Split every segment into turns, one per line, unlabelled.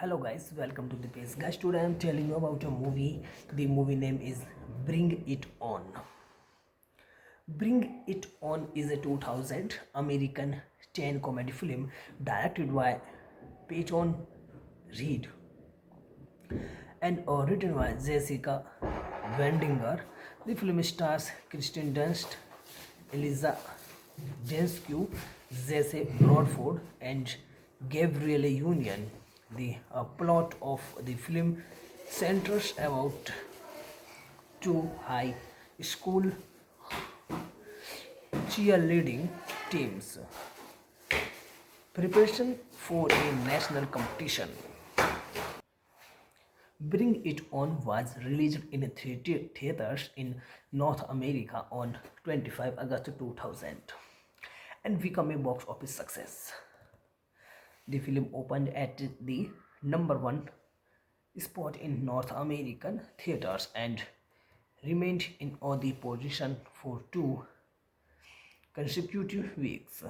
Hello guys, welcome to the page. Guys, today I am telling you about a movie. The movie name is Bring It On. Bring It On is a 2000 American teen comedy film directed by Peyton Reed and written by Jessica Wendinger. The film stars Kristen Dunst, Eliza Dushku, Jesse Bradford, and Gabrielle Union. The plot of the film centers about two high school cheerleading teams preparation for a national competition. Bring It On was released in theaters in North America on 25 August 2000 and became a box office success. The film opened at the number one spot in North American theaters and remained in the position for two consecutive weeks,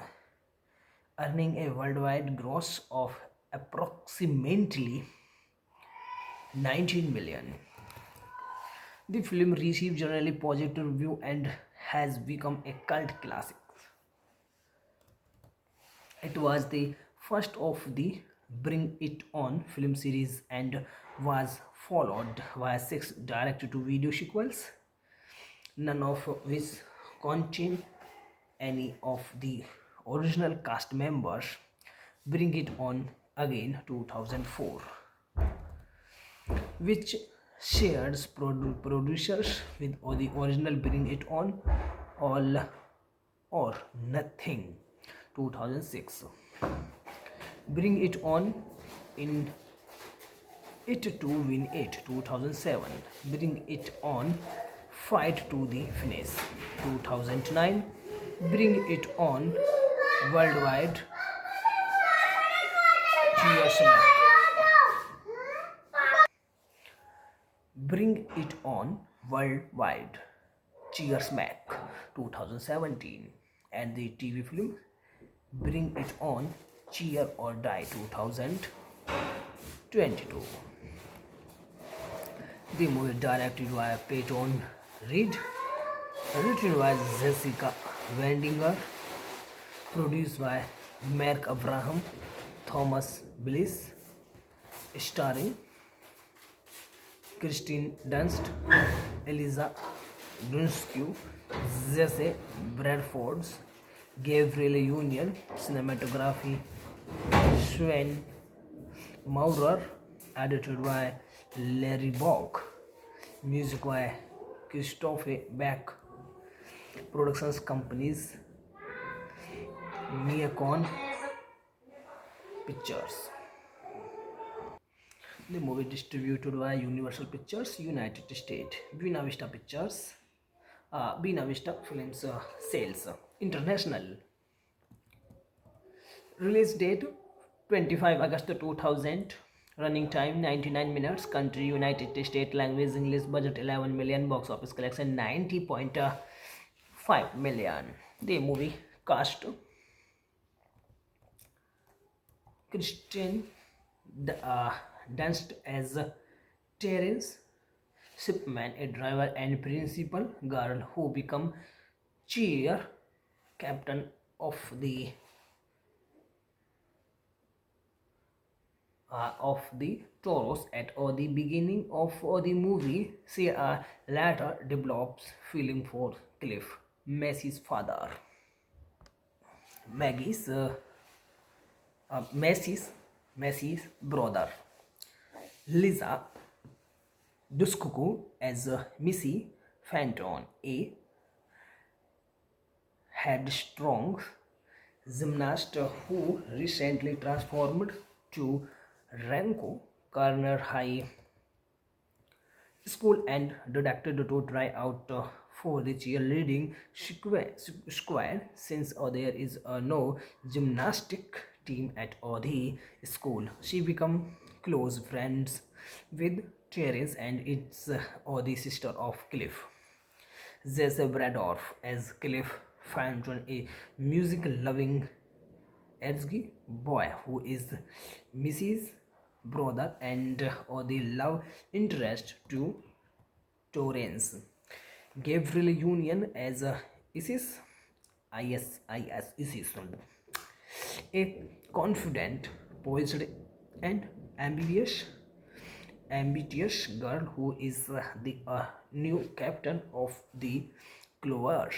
earning a worldwide gross of approximately 19 million. The film received generally positive review and has become a cult classic. It was the first of the Bring It On film series and was followed by six direct-to-video sequels, none of which contain any of the original cast members. Bring It On Again 2004, which shares producers with the original Bring It On All or Nothing 2006. Bring It On in It to Win It 2007. Bring It On Fight to the Finish 2009. Bring It On Worldwide Cheers Mac. Bring It On Worldwide Cheers Mac 2017, and the TV film Bring It On Cheer or Die 2022. The movie directed by Peyton Reed, written by Jessica Wendinger, produced by Mark Abraham, Thomas Bliss, starring Kristen Dunst, Eliza Dushku, Jesse Bradford, Gabriel Union, cinematography Sven Maurer, edited by Larry Bach, music by Christophe Beck, productions companies Neocon Pictures. The movie distributed by Universal Pictures, United States, Buena Vista Pictures, Buena Vista Films Sales International. Release date 25 August 2000. Running time 99 minutes. Country United States. Language English. Budget 11 million. Box office collection 90.5 million. The movie cast Kristen Dunst as Terence Shipman, a driver and principal girl who become cheer captain of the Toros at the beginning of the movie. She later develops feeling for Cliff, Maggie's father. Maggie's brother. Lisa Dushku as Missy Fenton, a headstrong gymnast who recently transformed to Ranko Corner High School and decided to try out for the cheerleading squad since there is no gymnastic team at the school. She become close friends with Terence and it's the sister of Cliff. Jesse Bradorf as Cliff Fenton, a music-loving edgy boy who is Missy's brother and the love interest to Torrance. Gabriel Union as Isis, Isis, a confident, poised, and ambitious girl who is the new captain of the Clovers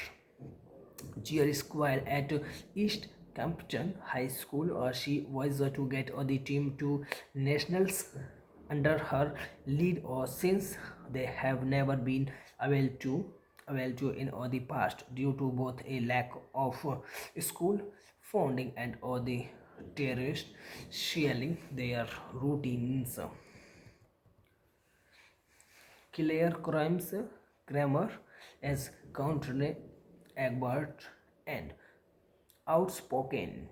cheer squad at East Campton High School. She was to get the team to nationals under her lead, since they have never been able to in the past due to both a lack of school funding and the terrorists sharing their routines. Claire Kramer as Count Rene Egbert, and outspoken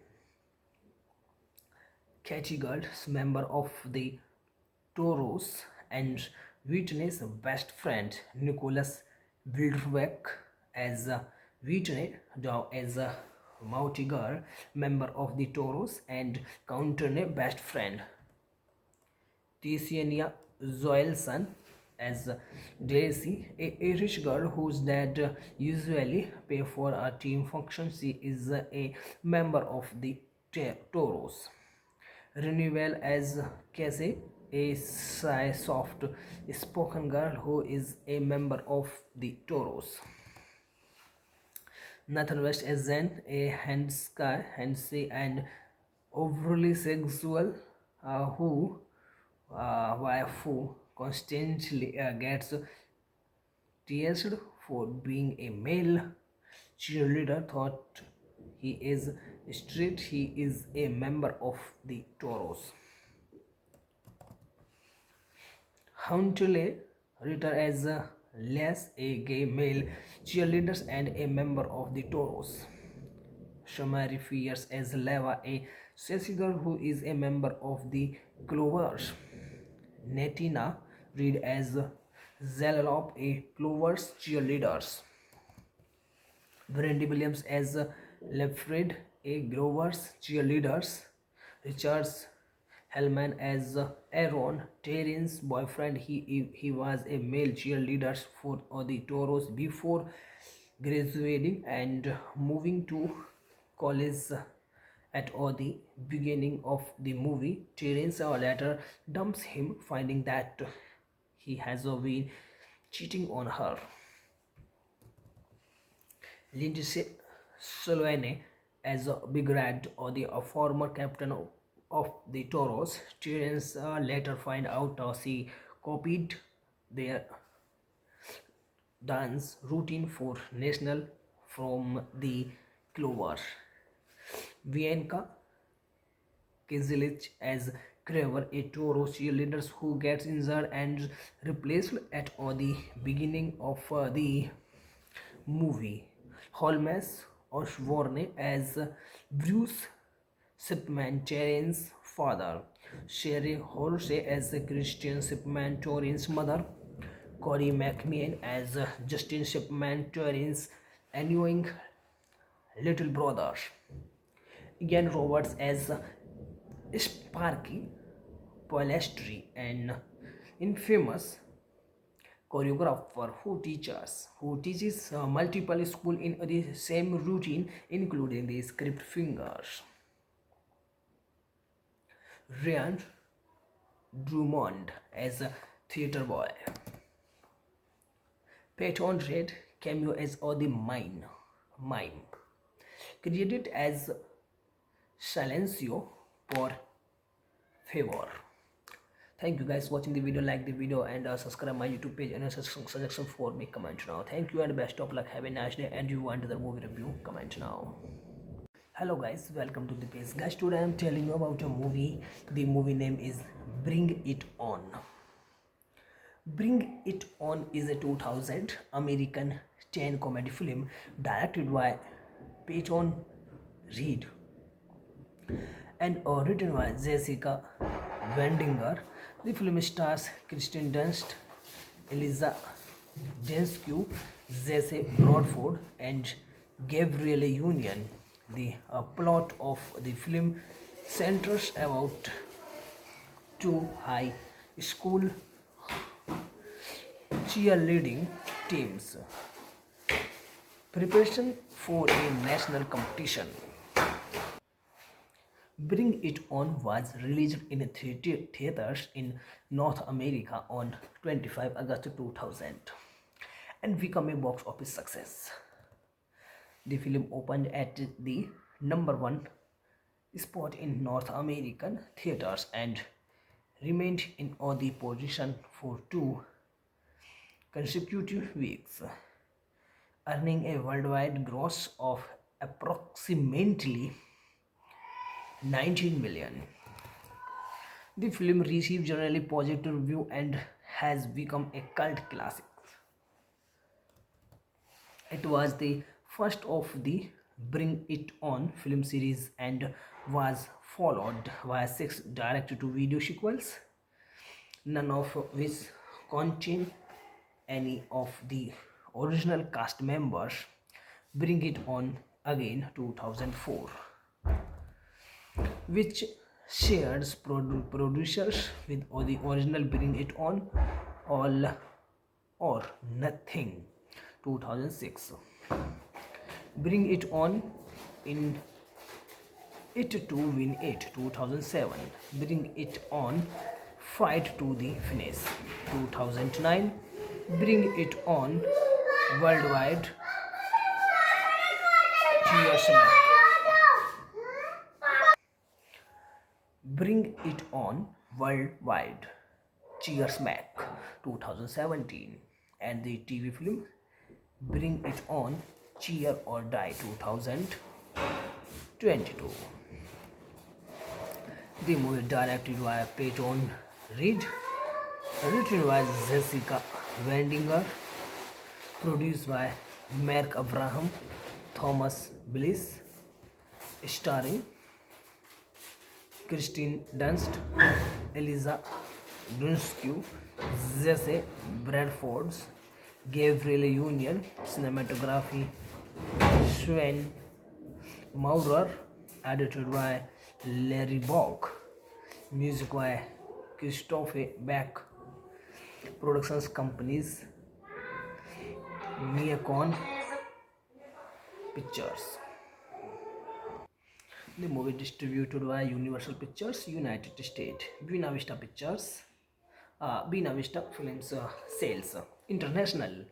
Catchigald, member of the Toros, and Whitney's best friend Nicholas Wildweck as Whitney, Dow as Mautigar, member of the Toros, and Counterne best friend Ticiania Zoelson as Daisy, a Irish girl whose dad usually pay for a team function. She is a member of the Toros. Renewal as Cassie, a shy, soft-spoken girl who is a member of the Toros. Nathan West as Zen, a handsy and overly sexual wife who constantly gets teased for being a male cheerleader. Thought he is straight, he is a member of the Toros. Huntley Ritter as Les, a gay male cheerleader and a member of the Toros. Shamari Fierce as Leva, a sassy girl who is a member of the Clovers. Netina Reed as Zelop, a Clovers cheerleader. Brandy Williams as Lefred, a Grover's cheerleaders. Richards Hellman as Aaron, Terrence's boyfriend. He was a male cheerleader for the Toros before graduating and moving to college at the beginning of the movie. Terrence later dumps him, finding that he has been cheating on her. Lindsay Solane as Big Red, or the former captain of the Toros. Terrence later find out she copied their dance routine for national from the Clover. Vienka Kizilich as Kramer, a Toro cheerleader who gets injured and replaced at the beginning of the movie. Holmes Osborne as Bruce Shipman, Terrence's father. Sherry Horsey as Christian Shipman, Terrence's mother. Corey McMean as Justin Shipman, Terrence's annoying little brother. Ian Roberts as Sparky Polastri, an infamous choreographer who teaches multiple schools in the same routine, including the script fingers. Ryan Drummond as a theater boy. Peyton Reed cameo as the mime. Credited as Silencio por favor. Thank you guys for watching the video. Like the video and subscribe my YouTube page, and suggestion for me, comment now. Thank you and best of luck. Have a nice day. And you want the movie review, comment now. Hello guys, welcome to the page. Guys, today I am telling you about a movie. The movie name is Bring It On. Bring It On is a 2000 American teen comedy film directed by Peyton Reed and written by Jessica Wendinger. The film stars Kristen Dunst, Eliza Dushku, Jesse Bradford, and Gabrielle Union. The plot of the film centers about two high school cheerleading teams preparation for a national competition. Bring It On was released in theaters in North America on 25 August 2000 and became a box office success. The film opened at the #1 spot in North American theaters and remained in the position for 2 consecutive weeks, earning a worldwide gross of approximately 19 million. The film received generally positive review and has become a cult classic. It was the first of the Bring It On film series and was followed by six direct to video sequels, none of which contain any of the original cast members. Bring It On Again 2004, which shares producers with the original Bring It On All or Nothing 2006. Bring It On in It to Win It 2007. Bring It On Fight to the Finish 2009. Bring It On Worldwide Cheers Man. Bring It On Worldwide Cheers Mac 2017, and the TV film Bring It On Cheer or Die 2022. The movie directed by Peyton Reed, written by Jessica Wendinger, produced by Mark Abraham, Thomas Bliss, starring Kristen Dunst, Eliza Dushku, Jesse Bradford, Gabriel Union, cinematography Sven Maurer, edited by Larry Bach, music by Christophe Beck, productions companies Neocon Pictures. The movie distributed by Universal Pictures, United States, Buena Vista Pictures, Buena Vista Films Sales International.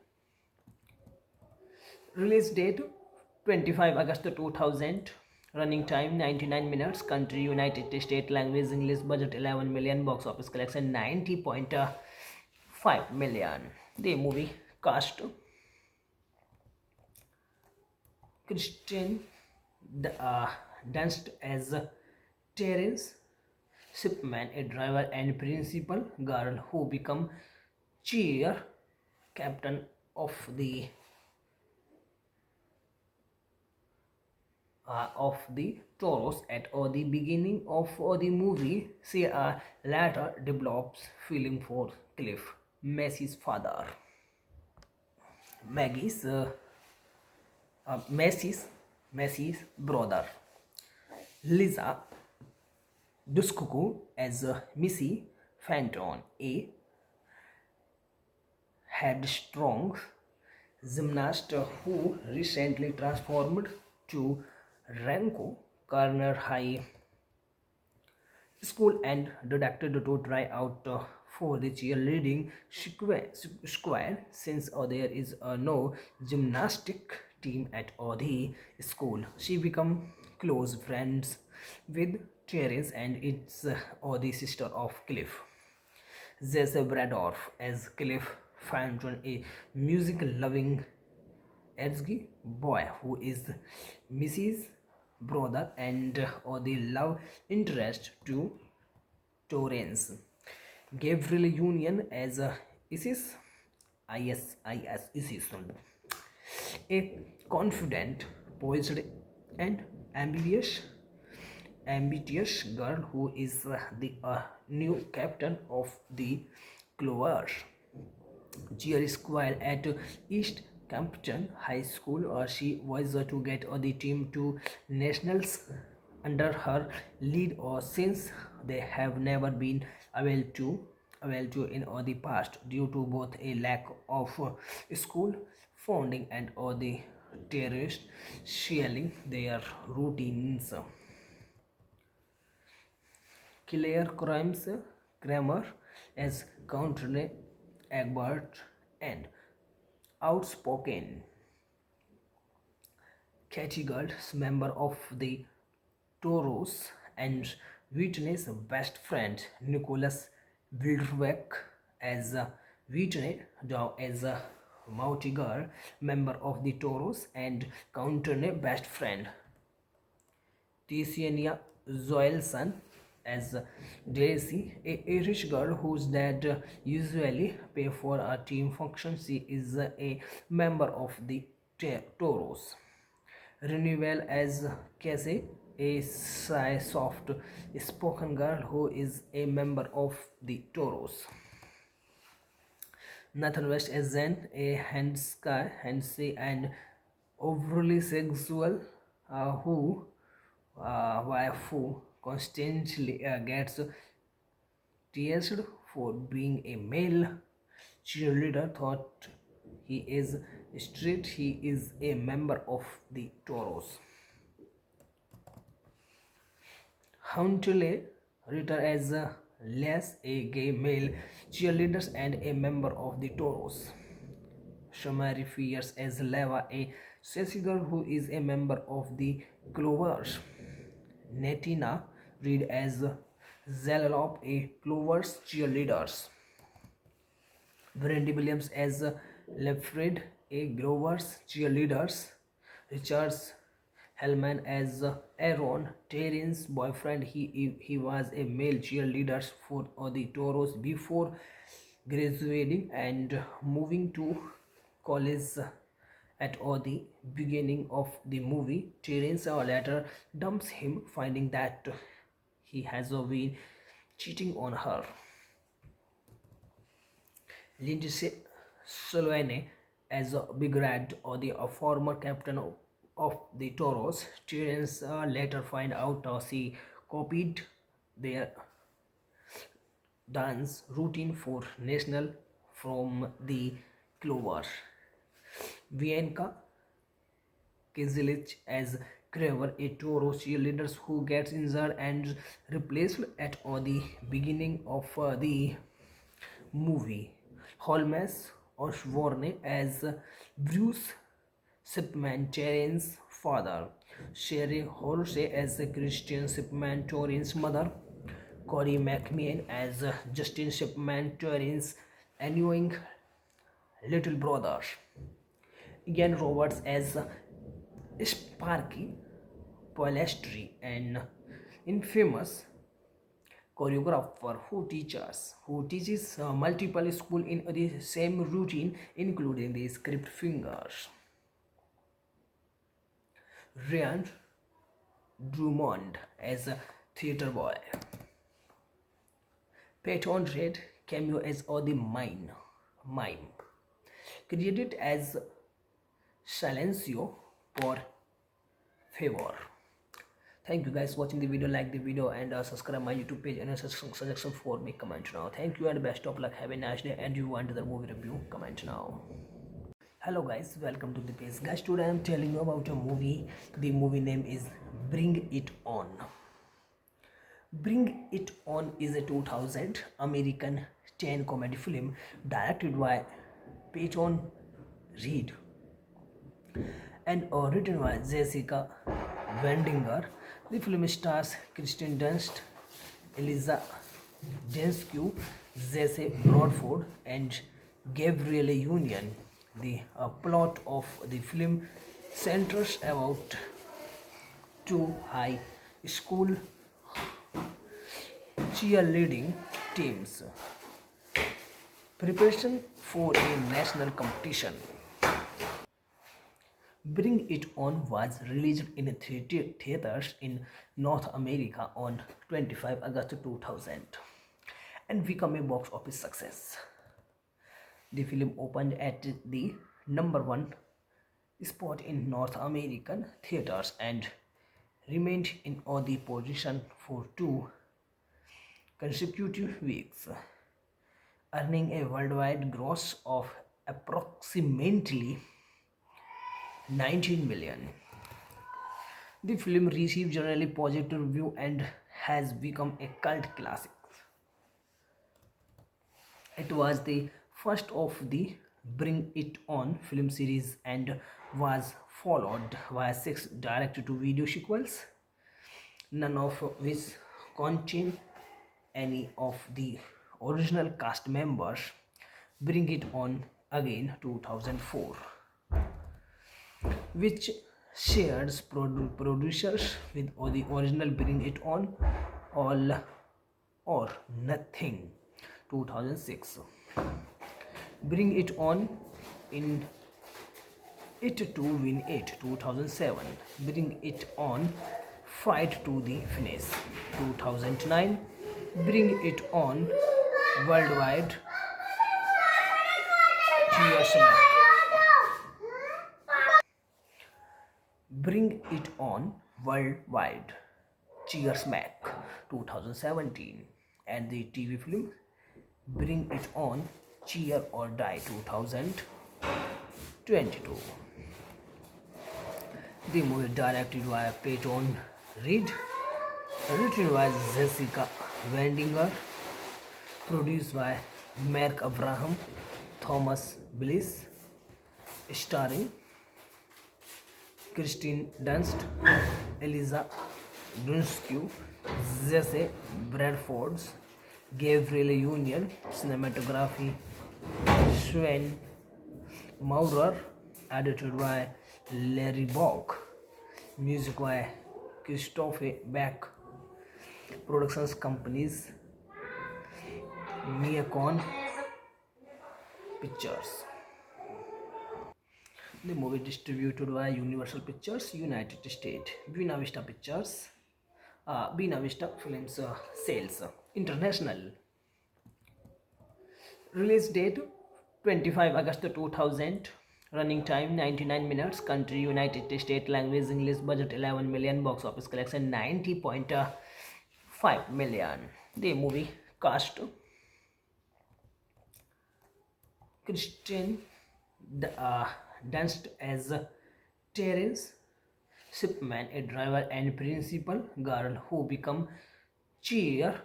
Release date 25 August 2000. Running time 99 minutes. Country United States. Language English. Budget 11 million. Box office collection 90.5 million. The movie cast Kristen Dunst as Terence Shipman, a driver and principal girl who become cheer captain of the Toros at the beginning of the movie. She later develops feeling for Cliff, Maggie's father. Maggie's Maggie's brother. Lisa Dushku as Missy Fenton, a headstrong gymnast who recently transformed to Ranko Corner High School and decided to try out for the cheerleading squad since there is no gymnastic team at the school. She become close friends with Terence and it's the sister of Cliff. Jesse Bradorf as Cliff Fenton, a music-loving edgy boy who is Missy's brother and the love interest to Torrance. Gabriel Union as Isis, Isis, a confident, poised, and ambitious girl who is the new captain of the Clover cheer squad at East Campton High School. She was to get the team to nationals under her lead, since they have never been able to in the past due to both a lack of school funding and the terrorists sharing their routines. Claire Kramer as Country Egbert, and outspoken Katie Girls, member of the Toros, and Whitney's best friend Nicholas Wildbeck as Whitney, Dow as Mouty Girl, member of the Toros, and Country best friend Tiziana Joelson as Daisy, a rich girl whose dad usually pay for a team function. She is a member of the Toros. Renewal as Cassie, a shy, soft spoken girl who is a member of the Toros. Nathan West as Zen, a handsy and overly sexual wife who constantly gets teased for being a male cheerleader. Thought he is straight, he is a member of the Toros. Huntley Ritter as Les, a gay male cheerleader and a member of the Toros. Shamari Fierce as Leva, a sassy girl who is a member of the Clovers. Netina Reed as Zelop, a Clovers cheerleader. Brandy Williams as Lefred, a Grover's cheerleaders. Richard Hellman as Aaron, Terrence's boyfriend. He was a male cheerleader for the Toros before graduating and moving to college at the beginning of the movie. Terrence later dumps him, finding that he has been cheating on her. Lindsay Solane as a Big Red, or the former captain of the Toros. Terrence later find out she copied their dance routine for national from the Clover. Vienka Kizilich as Kraver, a Toro cheerleader who gets injured and replaced at the beginning of the movie. Holmes Osborne as Bruce Shipman, Terrence's father. Sherry Horsey as Christian Shipman, Terrence's mother. Corey McMean as Justin Shipman, Terrence's annoying little brother. Ian Roberts as Sparky Polastri, an infamous choreographer who teaches multiple schools in the same routine, including the script fingers. Ryan Drummond as a theater boy. Peyton Reed cameo as the mime. Credited as Silencio por favor. Thank you guys watching the video. Like the video and subscribe my YouTube page and suggestion for me. Comment now. Thank you and best of luck. Have a nice day. And you want the movie review? Comment now. Hello guys, welcome to the page. Guys, today I am telling you about a movie. The movie name is Bring It On. Bring It On is a 2000 American teen comedy film directed by Peyton Reed and written by Jessica Wendinger. The film stars Kristen Dunst, Eliza Dushku, Jesse Bradford, and Gabrielle Union. The plot of the film centers about two high school cheerleading teams preparation for a national competition. Bring It On was released in theaters in North America on 25 August 2000 and became a box office success. The film opened at the #1 spot in North American theaters and remained in the position for 2 consecutive weeks, earning a worldwide gross of approximately 19 million. The film received generally positive review and has become a cult classic. It was the first of the Bring It On film series and was followed by 6 direct-to-video sequels, none of which contain any of the original cast members. Bring It On Again 2004, which shares producers with the original Bring It On, all or Nothing 2006. Bring It On, In It to Win It 2007. Bring It On, Fight to the Finish 2009. Bring It On, Worldwide, Cheers Smack. Bring It On, Worldwide, Cheers Smack 2017. And the TV film Bring It On, Cheer or Die 2022. The movie directed by Peyton Reed, written by Jessica Wendinger, produced by Mark Abraham, Thomas Bliss, starring Kristen Dunst, Eliza Dushku, Jesse Bradford, Gabriel Union, cinematography Sven Maurer, edited by Larry Bach, music by Christophe Beck, productions companies Miacon Pictures. The movie distributed by Universal Pictures, United States, Buena Vista Pictures, Buena Vista Films Sales International. Release date 25 August 2000. Running time 99 minutes. Country United States. Language English. Budget 11 million. Box office collection 90.5 million. The movie cast Kristen Dunst as Terence Shipman, a driver and principal girl who become cheer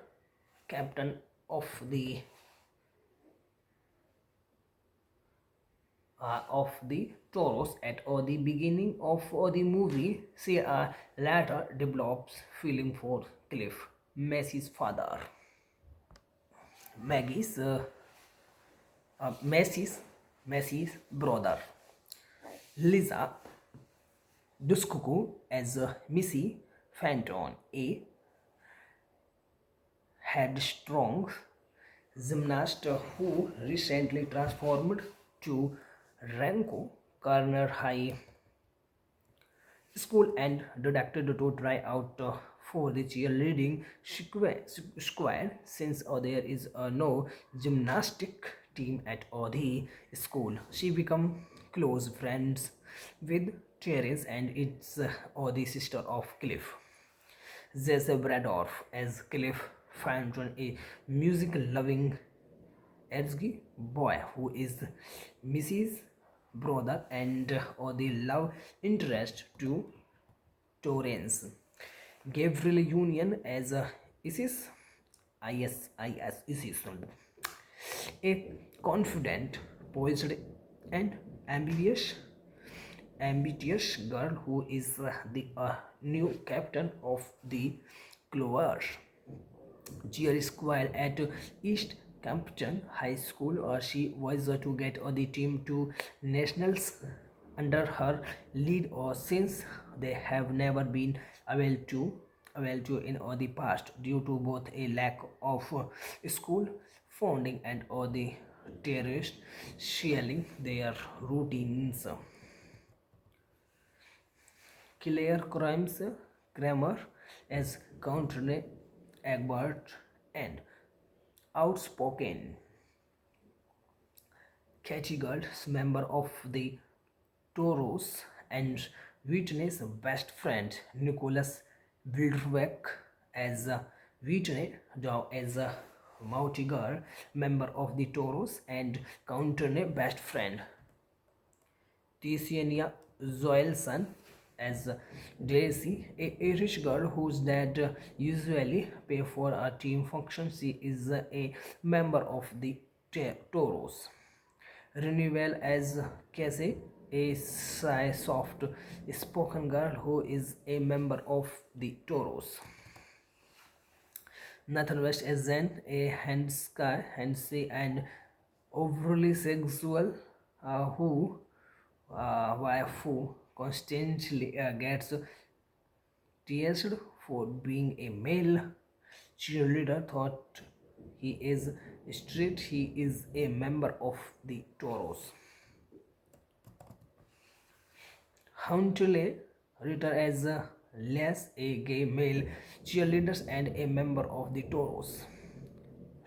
captain of the Toros at the beginning of the movie. She later develops feeling for Cliff, Maggie's father. Maggie's Maggie's brother. Lisa Dushku as Missy Fenton, a headstrong gymnast who recently transformed to Ranko Corner High School and decided to try out for the cheerleading squad since there is no gymnastic team at the school. She become close friends with Terence and it's the sister of Cliff. Jesse Bradorf as Cliff Fenton, a music-loving edgy boy who is Mrs. brother and the love interest to Torrance. Gabriel Union as Isis, Isis, a confident, poised, and ambitious girl who is the new captain of the Clover Cheer Squad at East Campton High School. She was to get the team to nationals under her lead, since they have never been able to in the past due to both a lack of school funding and the terrorists sharing their routines. Claire Kramer as Country Egbert, and outspoken Katie Girls, member of the Toros, and Whitney's best friend Nicholas Bilderbeck as Whitney, Dow as Mouty Girl, member of the Toros, and Country best friend Tiziana Zoelson as Daisy, a Irish girl whose dad usually pay for a team function. She is a member of the Toros. Renewal as Cassie, a shy, soft-spoken girl who is a member of the Toros. Nathan West as Zen, a handsy and overly sexual wife who constantly gets teased for being a male cheerleader thought he is straight. He is a member of the Toros. Huntley written as Les, a gay male cheerleader and a member of the Toros.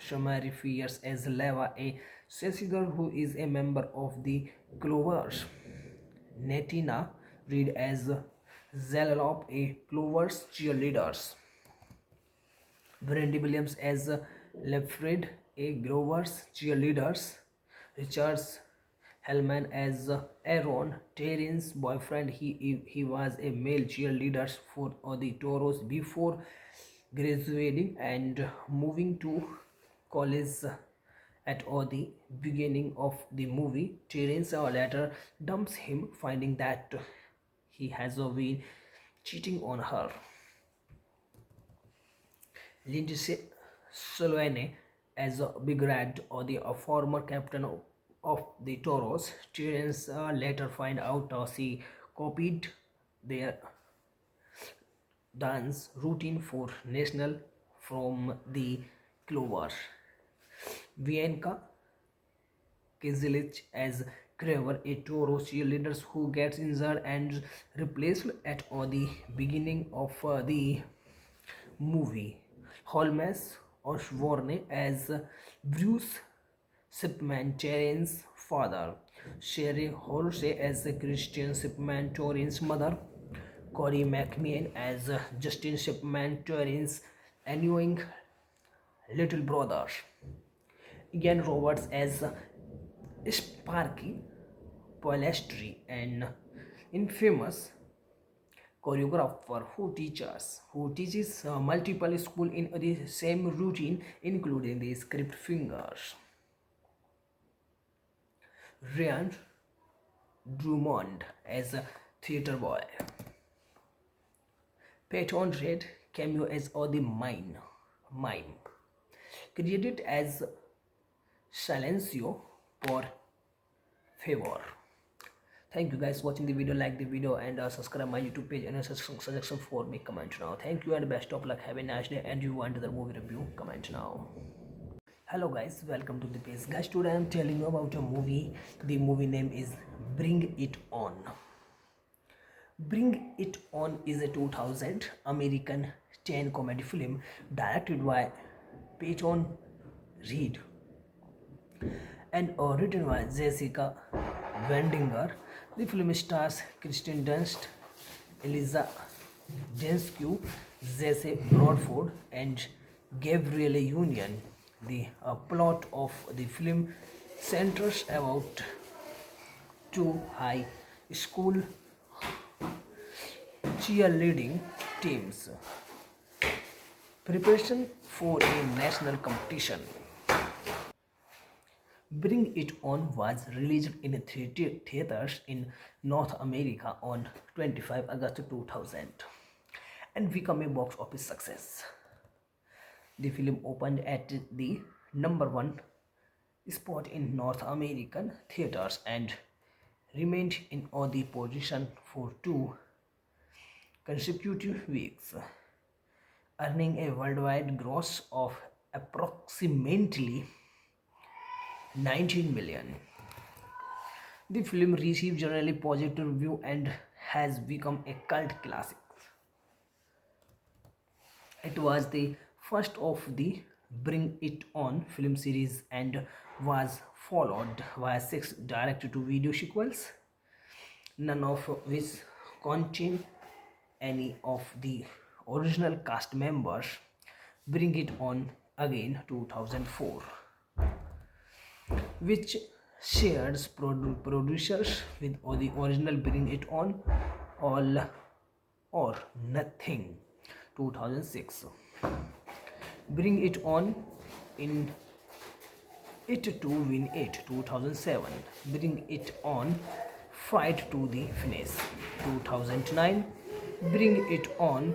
Shamari fears as Leva, a sassy girl who is a member of the Clovers. Netina read as Zelop, a Clovers cheerleader. Brandy Williams as Lefred, a Grover's cheerleaders. Richards Hellman as Aaron, Terrence's boyfriend. He was a male cheerleader for the Toros before graduating and moving to college at the beginning of the movie. Terrence later dumps him, finding that he has been cheating on her. Lindsay Solane as a Big Red, or the former captain of the Toros. Terrence later find out she copied their dance routine for national from the Clover. Vienka Kizilic as Kraver, a Toro cheerleader who gets injured and replaced at the beginning of the movie. Holmes Osborne as Bruce Shipman, Terrence's father. Sherry Horsey as Christian Shipman, Terrence's mother. Corey McMahon as Justin Shipman, Terrence's annoying little brother. Ian Roberts as Sparky Polastri, an infamous choreographer who teaches multiple schools in the same routine, including the script fingers. Ryan Drummond as a theater boy. Peyton Reed cameo as the mime. Credited as Silencio por favor. Thank you guys for watching the video. Like the video and subscribe my YouTube page, and suggestion for me, comment now. Thank you and best of luck. Have a nice day. And you want the movie review, comment now. Hello guys, welcome to the page. Guys, today I am telling you about a movie. The movie name is Bring It On. Bring It On is a 2000 American teen comedy film directed by Peyton Reed and written by Jessica Wendinger. The film stars Kristen Dunst, Eliza Dushku, Jesse Bradford, and Gabrielle Union. The plot of the film centers about two high school cheerleading teams preparation for a national competition. Bring It On was released in theaters in North America on 25 August 2000 and became a box office success. The film opened at the #1 spot in North American theaters and remained in the position for 2 consecutive weeks, earning a worldwide gross of approximately 19 million. The film received generally positive review and has become a cult classic. It was the first of the Bring It On film series and was followed by 6 direct-to-video sequels, none of which contain any of the original cast members. Bring It On Again 2004, which shares producers with the original Bring It On All or Nothing 2006. Bring It On in It to Win It 2007. Bring It On Fight to the Finish 2009. Bring It On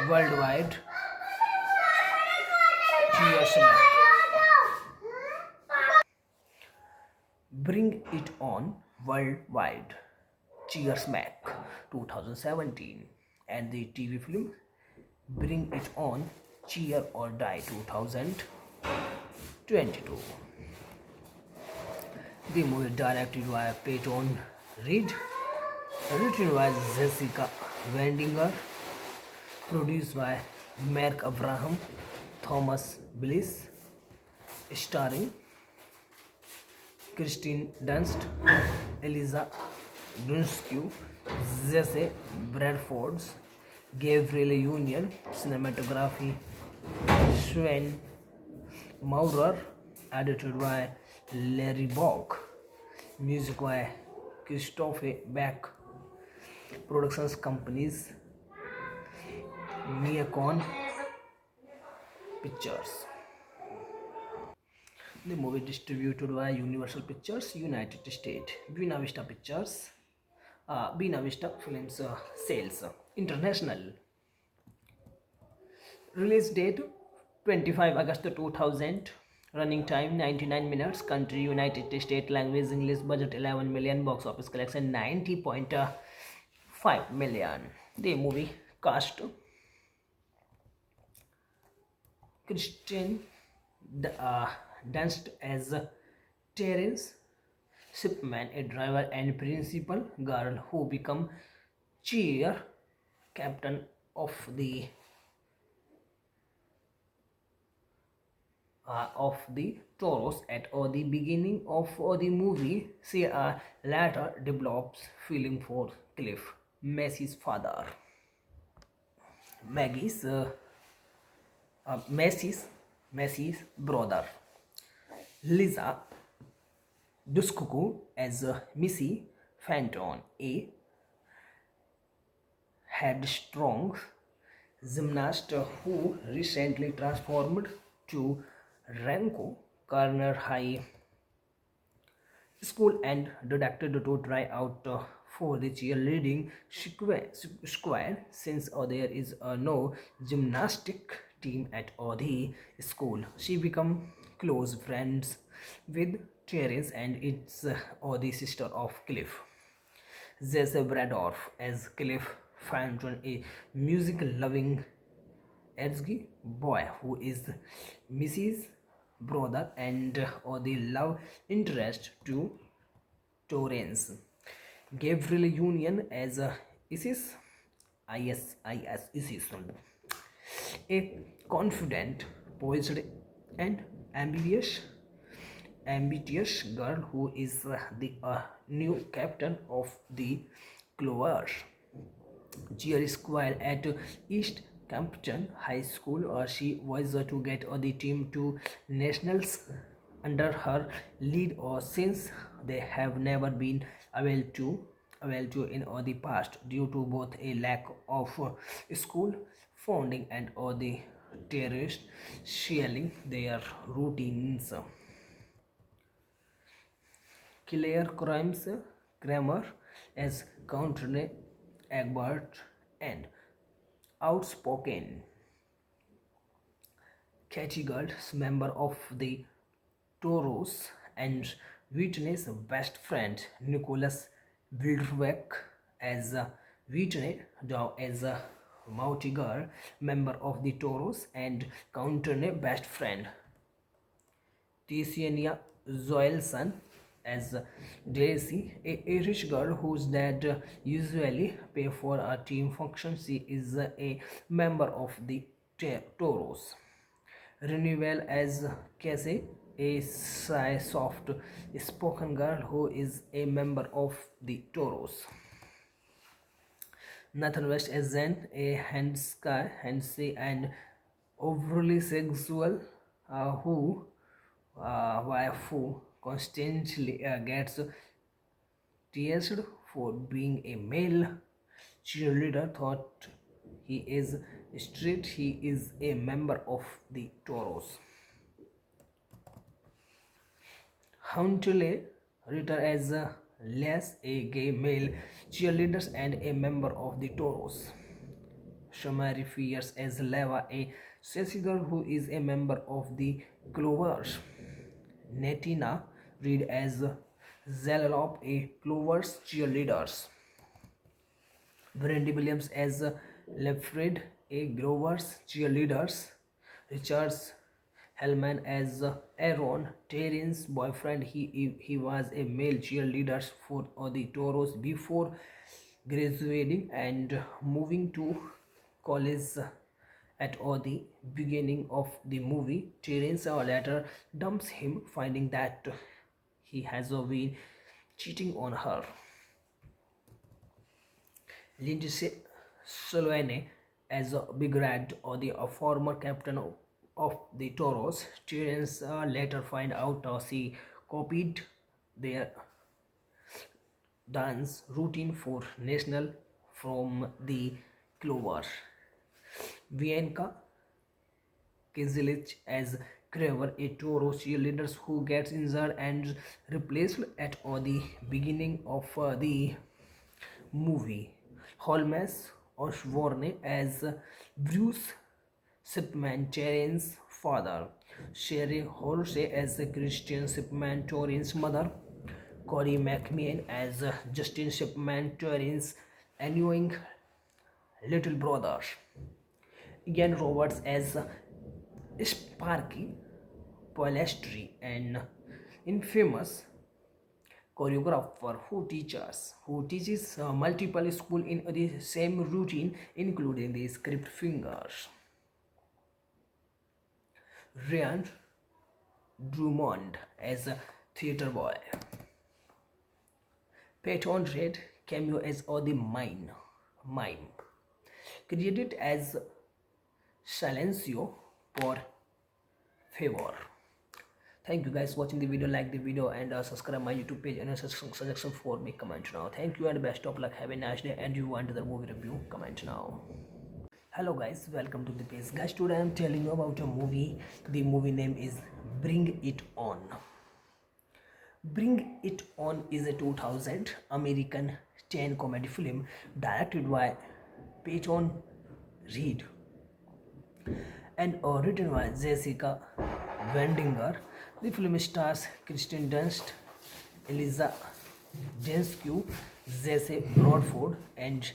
Worldwide Cheers. Bring It On Worldwide Cheers Mac 2017, and the TV film Bring It On Cheer or Die 2022. The movie directed by Peyton Reed, written by Jessica Wendinger, produced by Mark Abraham, Thomas Bliss, starring Kristen Dunst, Eliza Dushku, Jesse Bradford, Gabriel Union, cinematography, Sven Maurer, edited by Larry Bach, music by Christophe Beck, productions companies Neocon Pictures. The movie distributed by Universal Pictures, United States, Buena Vista Pictures, Buena Vista Films Sales International. Release date 25 August 2000. Running time 99 minutes. Country United States. Language English. Budget 11 million. Box office collection 90.5 million. The movie cast Christian danced as Terence Shipman, a driver and principal girl who become cheer captain of the Toros at the beginning of the movie. She later develops feeling for Cliff, Maggie's father. Maggie's Maggie's brother. Lisa Dushku as Missy Fenton, a headstrong gymnast who recently transformed to Ranko Corner High School and decided to try out for the cheerleading squad since there is no gymnastic team at the school. She become close friends with Terence and it's the sister of Cliff. Jesse Bradorf as Cliff Fenton, a music-loving edgy boy who is Mrs. brother and the love interest to Torrance. Gabriel Union as Isis, Isis, a confident, poised, and ambitious girl who is the new captain of the Clovers cheer squad at East Campton High School. She was to get the team to nationals under her lead, since they have never been able to in the past due to both a lack of school funding and the terrorists sharing their routines. Claire Kramer as Country Egbert, and outspoken Katie Girls, member of the Toros, and Whitney's best friend Nicholas Wildbeck as Whitney, Dow as Mouty Girl, member of the Toros, and Country best friend Tiziana Zoelson as Daisy, a rich girl whose dad usually pay for a team function. She is a member of the Toros. Renewal as Cassie, a shy, soft spoken girl who is a member of the Toros. Nathan West as Zen, a handsy and overly sexual wife who constantly gets teased for being a male cheerleader. Thought he is straight, he is a member of the Toros. Huntley Ritter as Les, a gay male cheerleader and a member of the Toros. Shamari Fierce as Leva, a sassy girl who is a member of the Clovers. Netina Reed as Zalop, a Clovers cheerleader. Brandy Williams as Lefred, a Clovers cheerleader. Richards Hellman as Aaron, Terrence's boyfriend. He was a male cheerleader for the Toros before graduating and moving to college at the beginning of the movie. Terrence later dumps him, finding that he has been cheating on her. Lindsay Solane as a Big Red, or the former captain of the Toros. Terrence later find out she copied their dance routine for national from the Clover. Bianca Kizilic as Kraver, a Toro cheerleader who gets injured and replaced at the beginning of the movie. Holmes Osborne as Bruce Shipman, Terrence's father. Sherry Horsey as Christian Shipman, Terrence's mother. Corey McMahon as Justin Shipman, Terrence's annoying little brother. Ian Roberts as Sparky Polastri, an infamous choreographer who teaches multiple schools in the same routine, including the script fingers. Ryan Drummond as a theater boy. Peyton Reed cameo as the mime. Credited as Silencio por favor. Thank you guys watching the video. Like the video and subscribe my YouTube page, and suggestion for me, comment now. Thank you and best of luck. Have a nice day. And you want the movie review, comment now. Hello guys, welcome to the page. Guys, today I am telling you about a movie. The movie name is Bring It On. Bring It On is a 2000 American teen comedy film directed by Peyton Reed and written by Jessica Wendinger. The film stars Kristen Dunst, Eliza Dushku, Jesse Bradford, and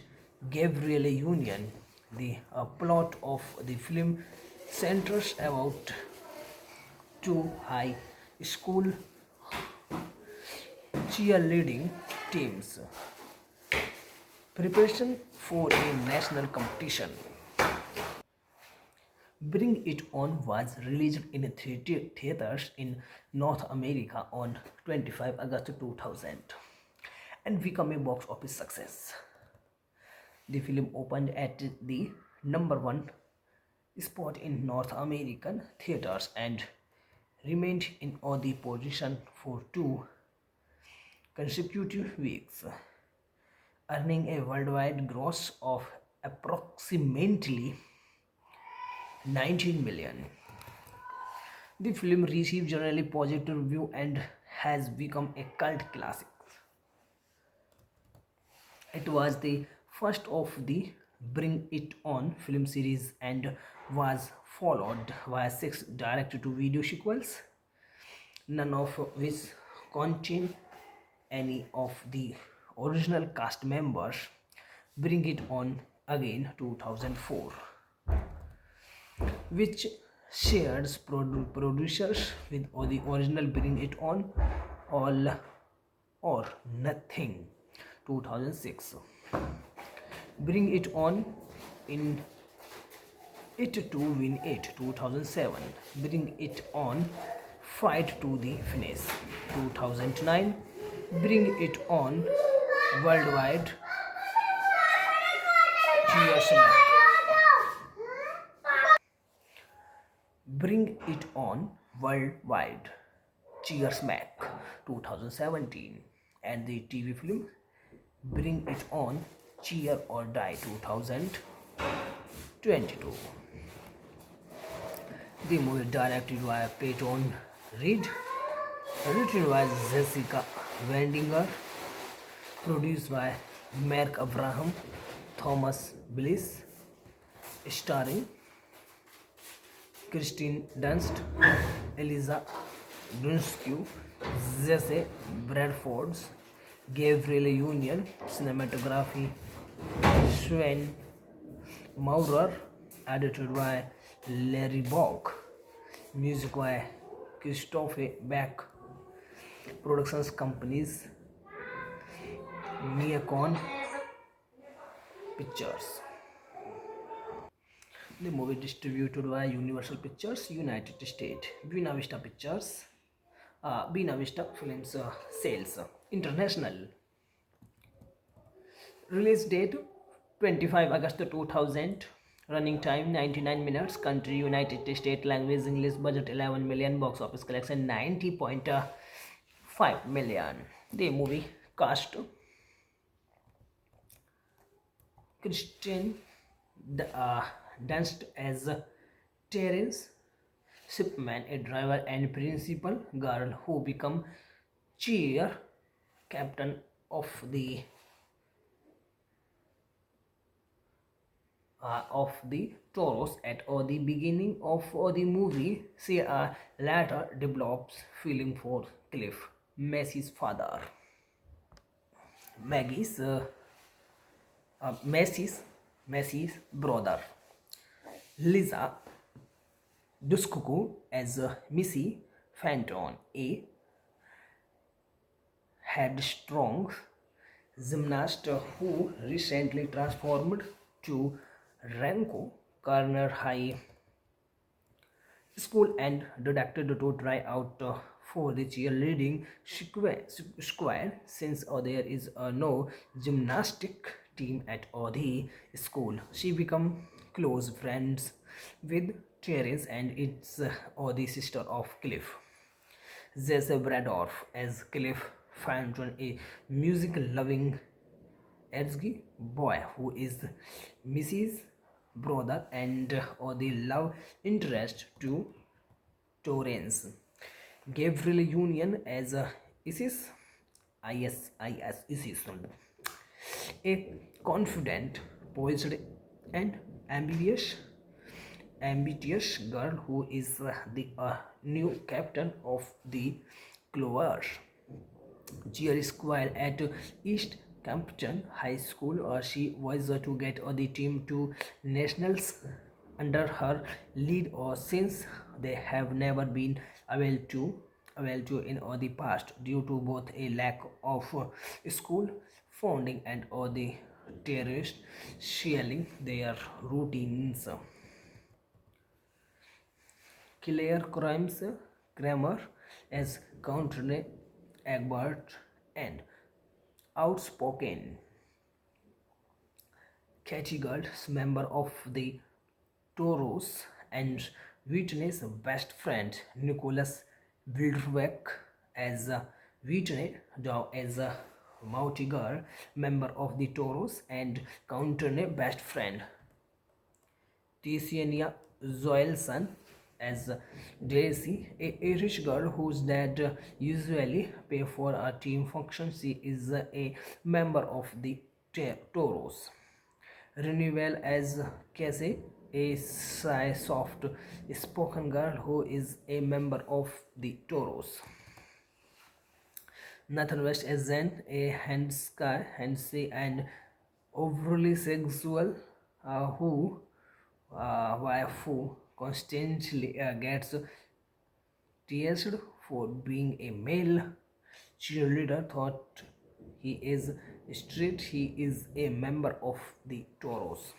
Gabrielle Union. The plot of the film centers about two high school cheerleading teams preparation for a national competition. Bring It On was released in theaters in North America on 25 August 2000 and became a box office success. The film opened at the #1 spot in North American theaters and remained in the position for 2 consecutive weeks, earning a worldwide gross of approximately 19 million. The film received generally positive review and has become a cult classic. It was the first of the Bring It On film series and was followed by 6 direct-to-video sequels, none of which contain any of the original cast members. Bring It On Again 2004, which shares producers with the original Bring It On All or Nothing 2006. Bring It On in It to Win It 2007. Bring It On Fight to the Finish 2009. Bring It On Worldwide Cheers. Bring It On Worldwide Cheersmack 2017, and the TV film Bring It On Cheer or Die 2022. The movie directed by Peyton Reed, written by Jessica Wendinger, produced by Mark Abraham, Thomas Bliss, starring Kristen Dunst, Eliza Dushku, Jesse Bradford, Gabrielle Union, cinematography Sven Maurer, edited by Larry Bach. Music by Christophe Beck. Productions companies Neocon Pictures. The movie distributed by Universal Pictures, United States. Buena Vista Pictures. Buena Vista Films Sales International. Release date 25 August 2000. Running time 99 minutes. Country United States. Language English. Budget 11 million. Box office collection 90.5 million. The movie cast Christian danced as Terence Shipman, a driver and principal girl who become cheer captain of the Toros at the beginning of the movie. She later develops feeling for Cliff, Maggie's father. Maggie's Maggie's brother. Lisa Dushku as Missy Fenton, a headstrong gymnast who recently transformed to Ranko Corner High School and decided to try out for the cheerleading squad since there is no gymnastic team at the school. She become close friends with Terence and it's the sister of Cliff. Jesse Bradorf as Cliff Fenton, a music-loving edgy boy who is Mrs. brother and the love interest to Torrance. Gabriel Union as Isis, Isis, a confident, poised, and ambitious girl who is the new captain of the Clovers cheer squad at East Campton High School. She was to get the team to nationals under her lead, since they have never been able to in the past due to both a lack of school funding and the terrorists sharing their routines. Claire Kramer as Country Egbert, and outspoken Katie Girls, member of the Toros, and Whitney's best friend Nicholas Wildbeck as Whitney, Dow as Mouty Girl, member of the Toros, and Country best friend Ticiania Zoelson as Daisy, a Irish girl whose dad usually pay for a team function. She is a member of the Toros. Renewal as Cassie, a shy, soft spoken girl who is a member of the Toros. Nathan West as Zen, a handsy and overly sexual wife who constantly gets teased for being a male cheerleader. Thought he is straight, he is a member of the Toros.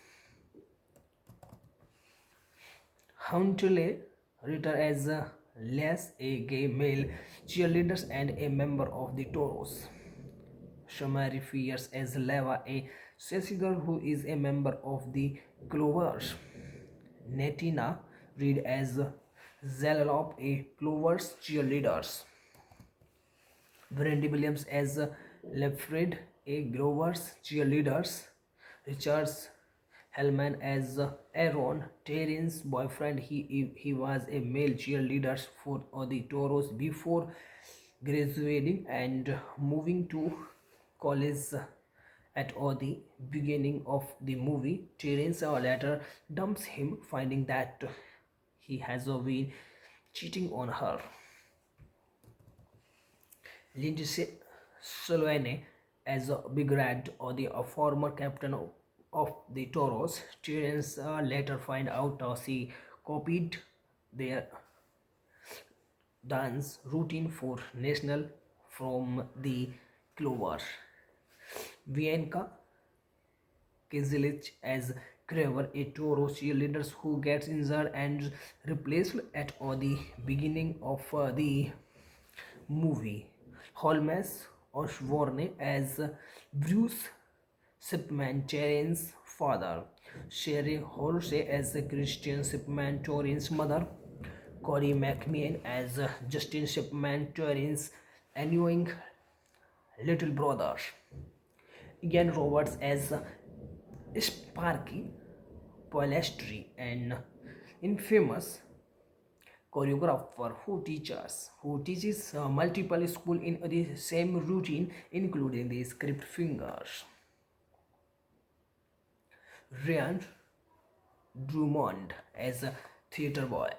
Huntley Ritter as Les, a gay male cheerleader and a member of the Toros. Shamari Fierce as Leva, a sassy girl who is a member of the Clovers. Netina Reed as Zalop, a Clovers cheerleaders. Brandy Williams as Lefred, a Clovers cheerleaders. Richards Hellman as Aaron, Terrence's boyfriend. He was a male cheerleader for the Toros before graduating and moving to college. At the beginning of the movie, Terence later dumps him, finding that he has been cheating on her. Lindsay Sloane as Big Red, or the former captain of the Toros. Terence later find out she copied their dance routine for national from the Clover. Vienka Kizilic as Kraver, a Toro cheerleader who gets injured and replaced at the beginning of the movie. Holmes Osborne as Bruce Shipman father. Sherry Horsey as Christian Shipman mother. Corey McMahon as Justin Shipman annoying little brother. Ian Roberts as Sparky Polastri, an infamous choreographer who teaches multiple schools in the same routine, including the script fingers. Ryan Drummond as a theater boy.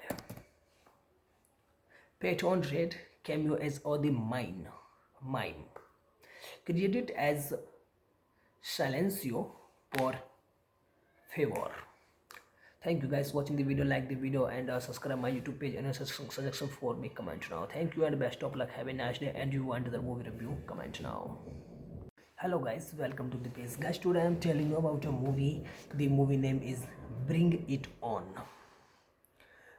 Peyton Reed cameo as the mime. Credited as Silencio por favor. Thank you guys watching the video. Like the video and subscribe my YouTube page and suggestion for me. Comment now. Thank you and best of luck. Have a nice day. And you want the movie review? Comment now. Hello guys, welcome to the page. Guys, today I am telling you about a movie. The movie name is Bring It On.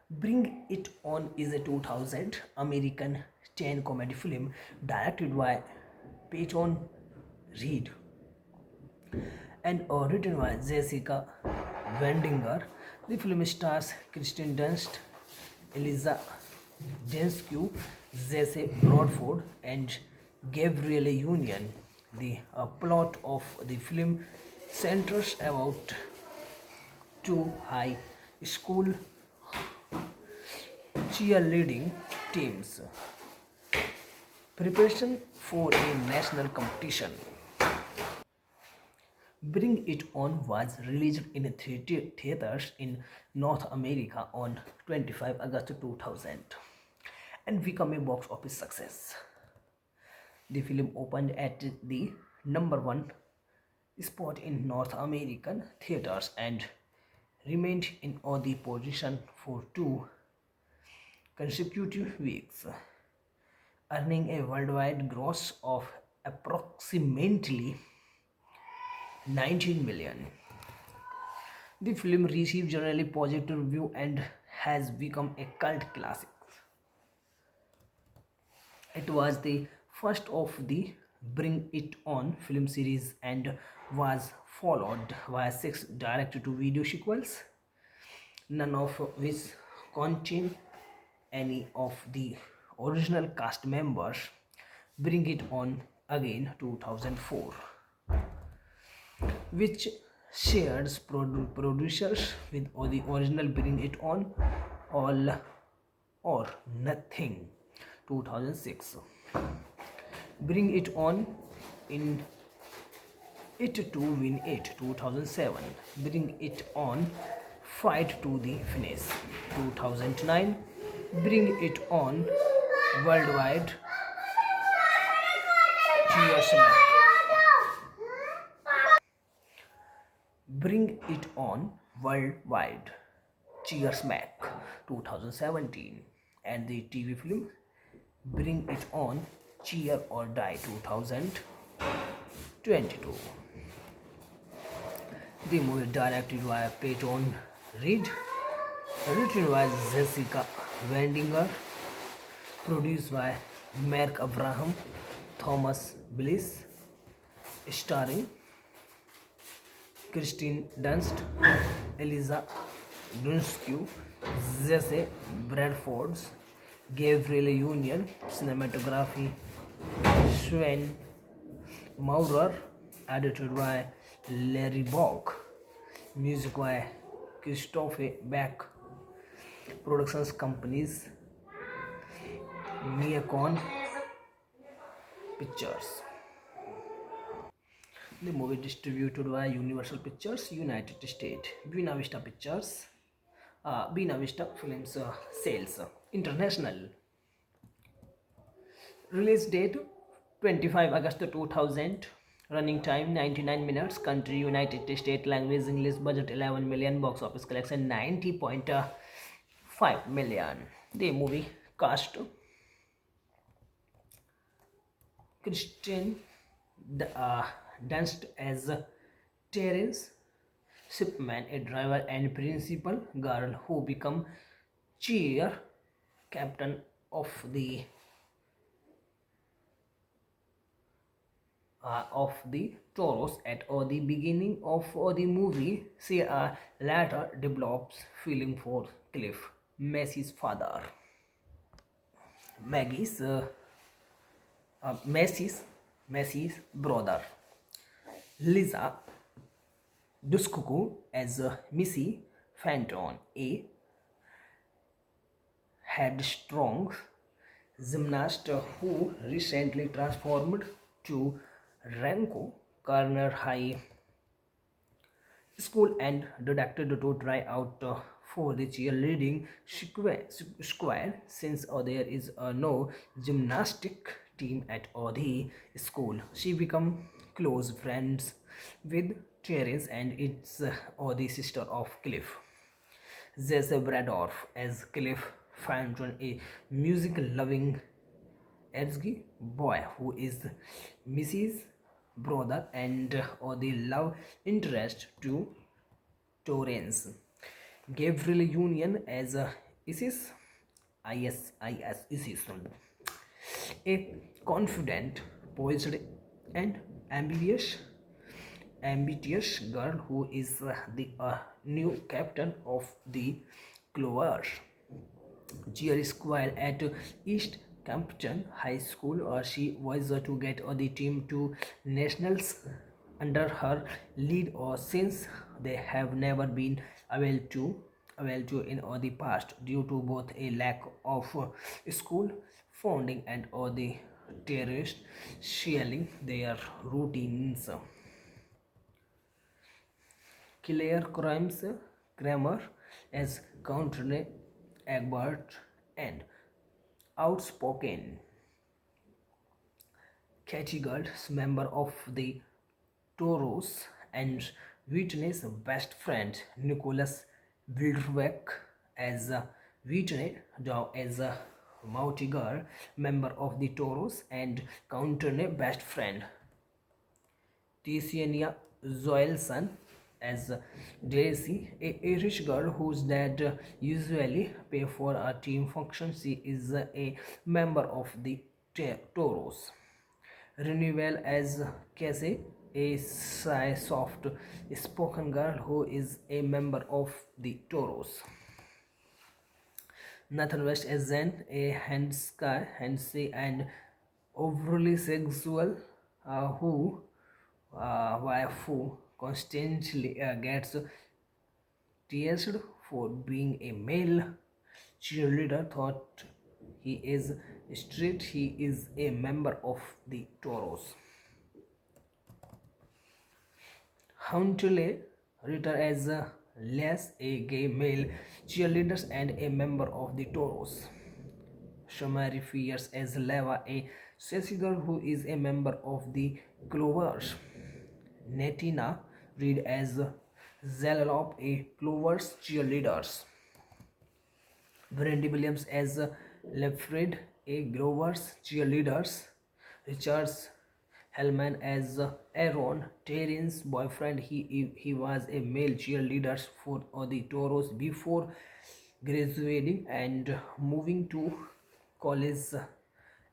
Bring It On is a 2000 American teen comedy film directed by Peyton Reed and written by Jessica Wendinger. The film stars Kristen Dunst, Eliza Dushku, Jesse Bradford, and Gabrielle Union. The plot of the film centers about two high school cheerleading teams preparation for a national competition. Bring It On was released in theaters in North America on 25 August 2000 and became a box office success. The film opened at the #1 spot in North American theaters and remained in the position for 2 consecutive weeks, earning a worldwide gross of approximately 19 million. The film received generally positive review and has become a cult classic. It was the first of the Bring It On film series and was followed by 6 direct-to-video sequels, none of which contain any of the original cast members. Bring It On Again 2004, which shares producers with the original Bring It On All or Nothing 2006. Bring It On in It to Win It 2007. Bring It On Fight to the Finish 2009. Bring It On Worldwide Cheers Smack. Bring It On Worldwide Cheers Smack 2017, and the TV film Bring It On Cheer or Die 2022. The movie directed by Peyton Reed, written by Jessica Wendinger, produced by Mark Abraham, Thomas Bliss, starring Kristen Dunst, Eliza Dushku, Jesse Bradford, Gabrielle Union, cinematography Sven Maurer, edited by Larry Bach, music by Christophe Beck, productions companies Neocon Pictures. The movie distributed by Universal Pictures, United States, Buena Vista Pictures, Buena Vista Films Sales International. Release date 25 August 2000. Running time 99 minutes. Country United States. Language English. Budget 11 million. Box office collection 5 million. The movie cast Christian Dunst as Terence Shipman, a driver and principal girl who become cheer captain of the Toros at the beginning of the movie. She later develops feeling for Cliff, Maggie's father. Maggie's Maggie's brother. Lisa Dushku as Missy Fenton, a headstrong gymnast who recently transformed to Ranko Corner High School and decided to try out for the cheerleading squad since there is no gymnastic team at the school. She become close friends with Terence and it's the sister of Cliff. Jesse Bradorf as Cliff Fenton, a music-loving edgy boy who is Mrs. brother and the love interest to Torrance. Gabriel Union as Isis, Isis, a confident, poised, and ambitious girl who is the new captain of the Clovers cheer squad at East Campton High School. She was to get the team to nationals under her lead, since they have never been able to in the past due to both a lack of school funding and the terrorists sharing their routines. Claire Kramer as Country Egbert, and outspoken Catchigirls, member of the Toros, and Whitney's best friend Nicholas Wildbeck as Whitney, Dow as a Mouty Girl, member of the Toros, and Country best friend Tiziana Zoelson as Daisy, a Irish girl whose dad usually pay for a team function. She is a member of the Toros. Renewal as Cassie, a shy, soft-spoken girl who is a member of the Toros. Nathan West as Zen, a handsy and overly sexual wife who constantly gets teased for being a male cheerleader. Thought he is straight, he is a member of the Toros. Huntley Ritter as Les, a gay male cheerleader and a member of the Toros. Shamari Fierce as Leva, a sassy girl who is a member of the Clovers. Netina Reed as Zalop, a Clovers cheerleader. Brandy Williams as Lefred, a Clovers cheerleader. Richards Hellman as Aaron, Terrence's boyfriend. He was a male cheerleader for the Toros before graduating and moving to college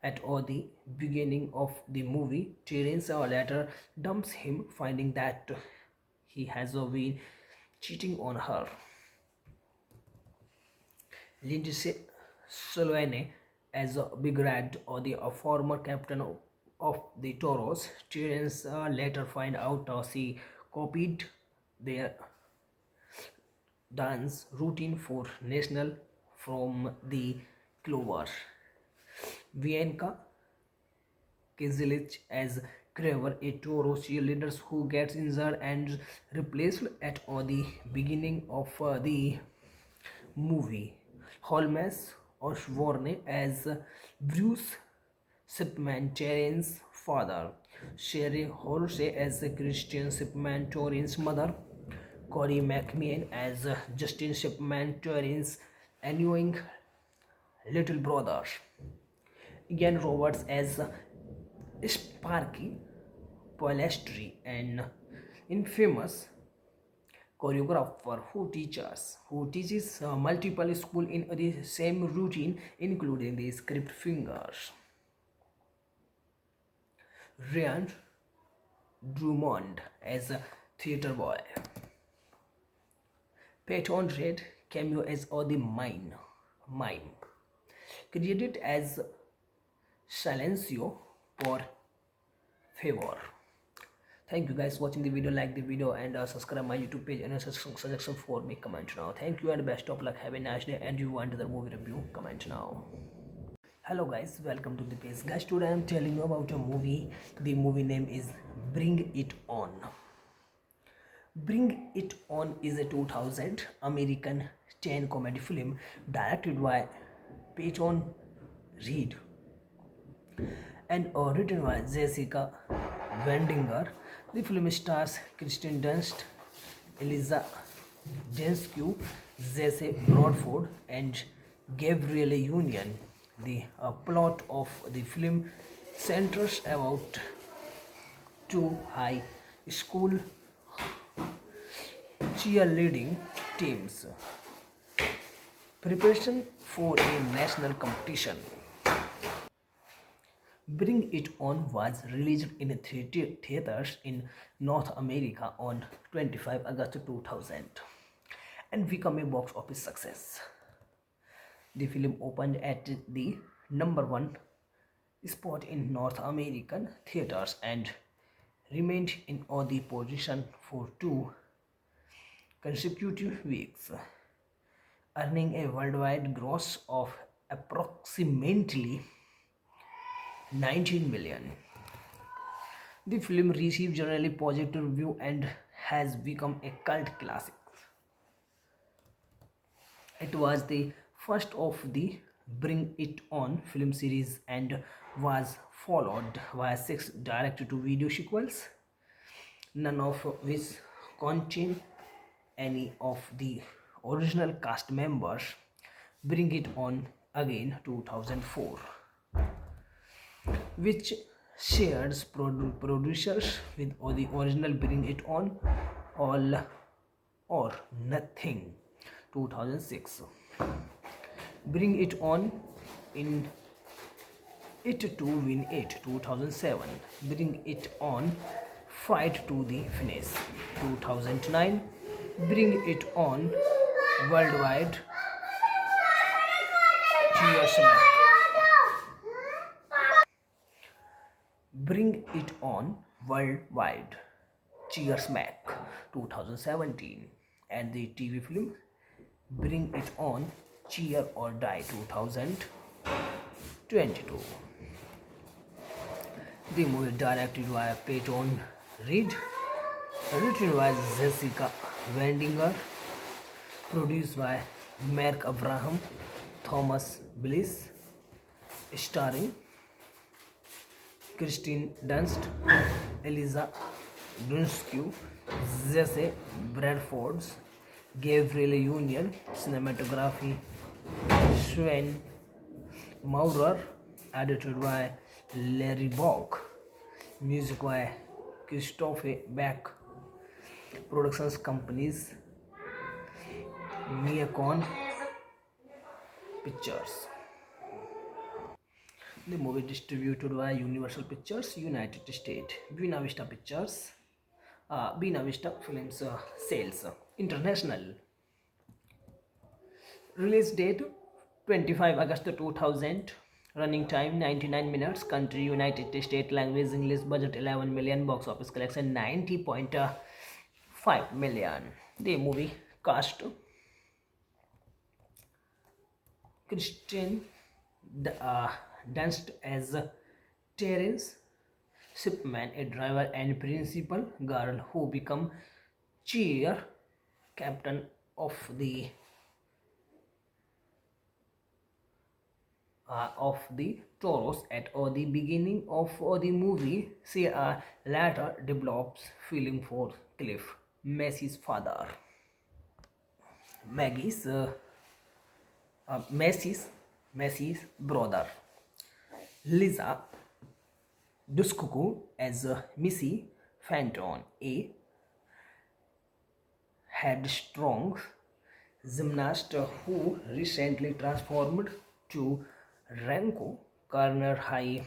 at the beginning of the movie. Terrence later dumps him, finding that he has been cheating on her. Lindsay Solane as Big Red, or the former captain of the Toros. Terrence later find out she copied their dance routine for national from the Clover. Vienka Kizilich as Kraver, a Toro cheerleader who gets injured and replaced at the beginning of the movie. Holmes Osborne as Bruce Shipman, Terrence's father. Sherry Horsey as Christian Shipman, Terrence's mother. Corey McMean as Justin Shipman, Terrence's annoying little brother. Ian Roberts as Sparky Polastri, an infamous choreographer who teaches multiple schools in the same routine, including the script fingers. Ryan Drummond as a theater boy. Peyton Reed cameo as the mime. Credited as Silencio por favor. Thank you guys watching the video. Like the video and subscribe my YouTube page. And suggestion for me, comment now. Thank you and best of luck. Have a nice day. And you want the movie review, comment now. Hello guys, welcome to the page. Guys, today I am telling you about a movie. The movie name is Bring It On. Bring It On is a 2000 American teen comedy film directed by Peyton Reed and written by Jessica Wendinger. The film stars Kristen Dunst, Eliza Dushku, Jesse Bradford, and Gabrielle Union. The plot of the film centers about two high school cheerleading teams preparation for a national competition. Bring It On was released in theaters in North America on 25 August 2000 and became a box office success. The film opened at the number one spot in North American theaters and remained in the position for two consecutive weeks, earning a worldwide gross of approximately 19 million. The film received generally positive review and has become a cult classic. It was the first of the Bring It On film series and was followed by 6 direct-to-video sequels, none of which contain any of the original cast members. Bring It On Again 2004, which shares producers with the original Bring It On All or Nothing 2006. Bring It On in It to Win It 2007. Bring It On Fight to the Finish 2009. Bring It On Worldwide Cheers Man. Bring It On Worldwide Cheers Mac 2017, and the TV film Bring It On Cheer or Die 2022. The movie directed by Peyton Reed, written by Jessica Wendinger, produced by Mark Abraham, Thomas Bliss, starring Kristen Dunst, Eliza Dushku, Jesse Bradford, Gabrielle Union, cinematography Sven Maurer, edited by Larry Bach, music by Christophe Beck, productions companies Neocon Pictures. The movie distributed by Universal Pictures, United States, Buena Vista Pictures, Buena Vista Films Sales International. Release date 25 August 2000. Running time 99 minutes. Country United States. Language English. Budget 11 million. Box office collection 90.5 million. The movie cast Kristen Dunst as Terence Shipman, a driver and principal girl who become cheer captain of the Toros at the beginning of the movie. She later develops feeling for Cliff, Maggie's father. Maggie's Macy's brother. Lisa Dushku as Missy Fenton, a headstrong gymnast who recently transformed to Ranko Corner High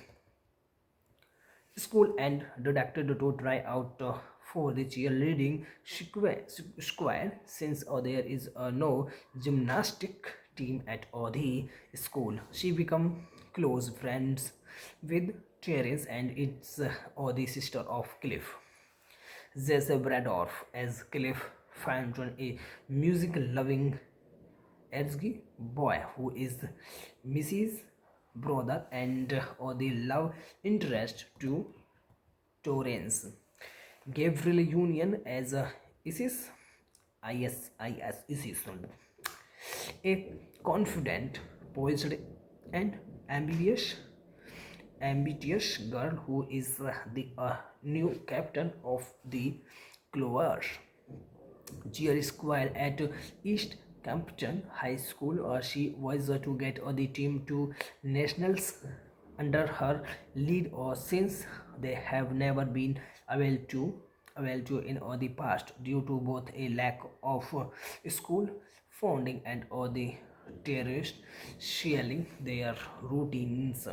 School and deducted to try out for the cheerleading squad since there is no gymnastic team at the school. She become close friends with Terence and it's the sister of Cliff. Jesse Bradorf as Cliff Fountain, a music-loving edgy boy who is Mrs. brother and the love interest to Torrance. Gabriel Union as Isis, a confident, poised, and ambitious girl who is the new captain of the Clovers cheer squad at East Campton High School. She was to get the team to nationals under her lead, or since they have never been able to in the past due to both a lack of school funding and the terrorists sharing their routines.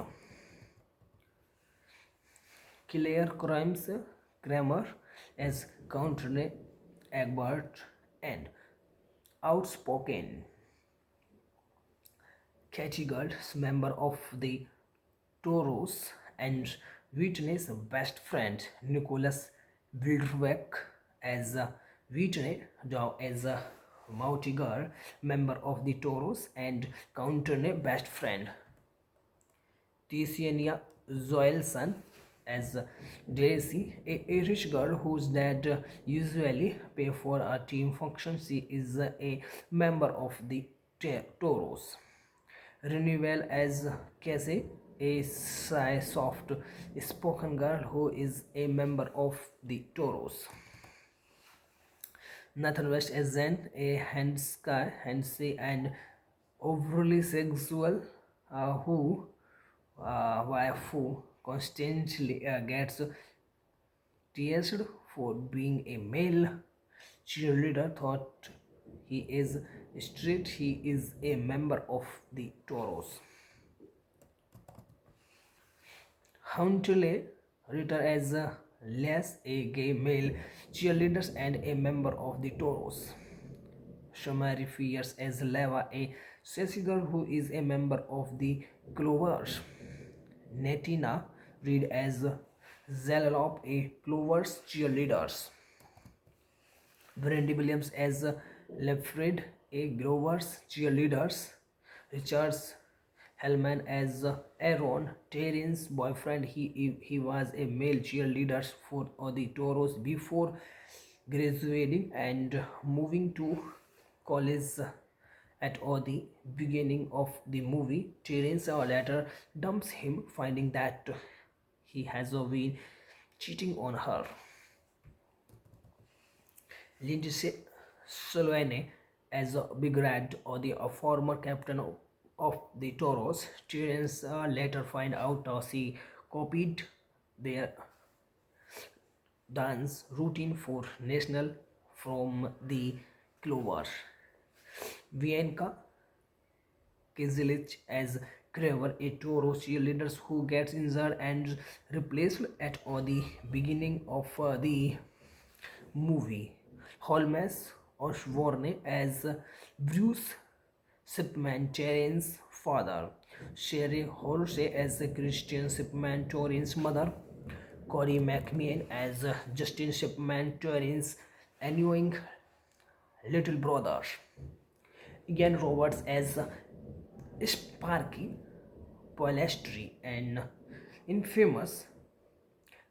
Claire Kramer as Country Egbert, and outspoken Katie Girls, member of the Toros, and Whitney's best friend Nicholas Wildweck as Whitney, Joe as a Mouty Girl, member of the Toros, and Country best friend Ticiania Zoelson as Daisy, a rich girl whose dad usually pay for a team function. She is a member of the Toros. Renewal as Cassie, a shy, soft-spoken girl who is a member of the Toros. Nathan West as Zen, a handsy and overly sexual who wife who constantly gets teased for being a male cheerleader. Thought he is straight, he is a member of the Toros. Huntley Ritter as Les, a gay male cheerleader and a member of the Toros. Shamari Fierce as Leva, a sassy girl who is a member of the Clovers. Netina Reed as Zalop, a Clovers cheerleader. Brandy Williams as Lefred, a Grovers cheerleader. Richards Hellman as Aaron, Terrence's boyfriend. He was a male cheerleader for the Toros before graduating and moving to college at the beginning of the movie. Terence later dumps him, finding that he has been cheating on her. Lindsay Solane as Big Red, or the former captain of the Toros. Terence later find out she copied their dance routine for national from the Clover. Vienka Kizilic as Kramer, a Toro cheerleader who gets injured and replaced at the beginning of the movie. Holmes Osborne as Bruce Shipman, Terrence's father. Sherry Horsey as Christian Shipman, Terrence's mother. Corey McMean as Justin Shipman, Terrence's annoying little brother. Ian Roberts as Sparky Polastri, an infamous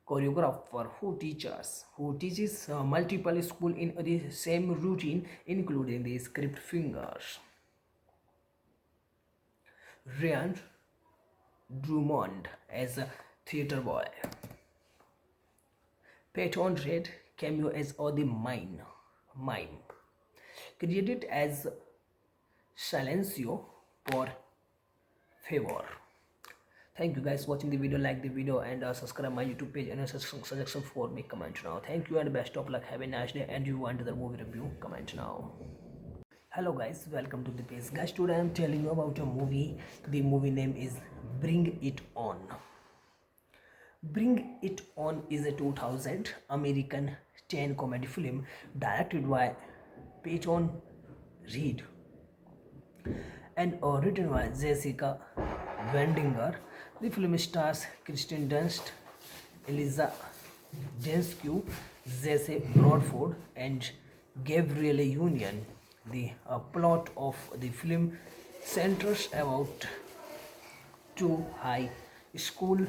choreographer who teaches multiple schools in the same routine, including the script fingers. Ryan Drummond as a theater boy. Peyton Reed cameo as the mime. Credited as Silencio for favor. Thank you guys watching the video. Like the video and subscribe my YouTube page. And suggestion for me, comment now. Thank you and best of luck. Have a nice day. And you want the movie review, comment now. Hello guys, welcome to the page. Guys, today I am telling you about a movie. The movie name is Bring It On. Bring It On is a 2000 American teen comedy film directed by Peyton Reed and written by Jessica Wendinger. The film stars Kristen Dunst, Eliza Dushku, Jesse Bradford, and Gabrielle Union. The plot of the film centers about two high school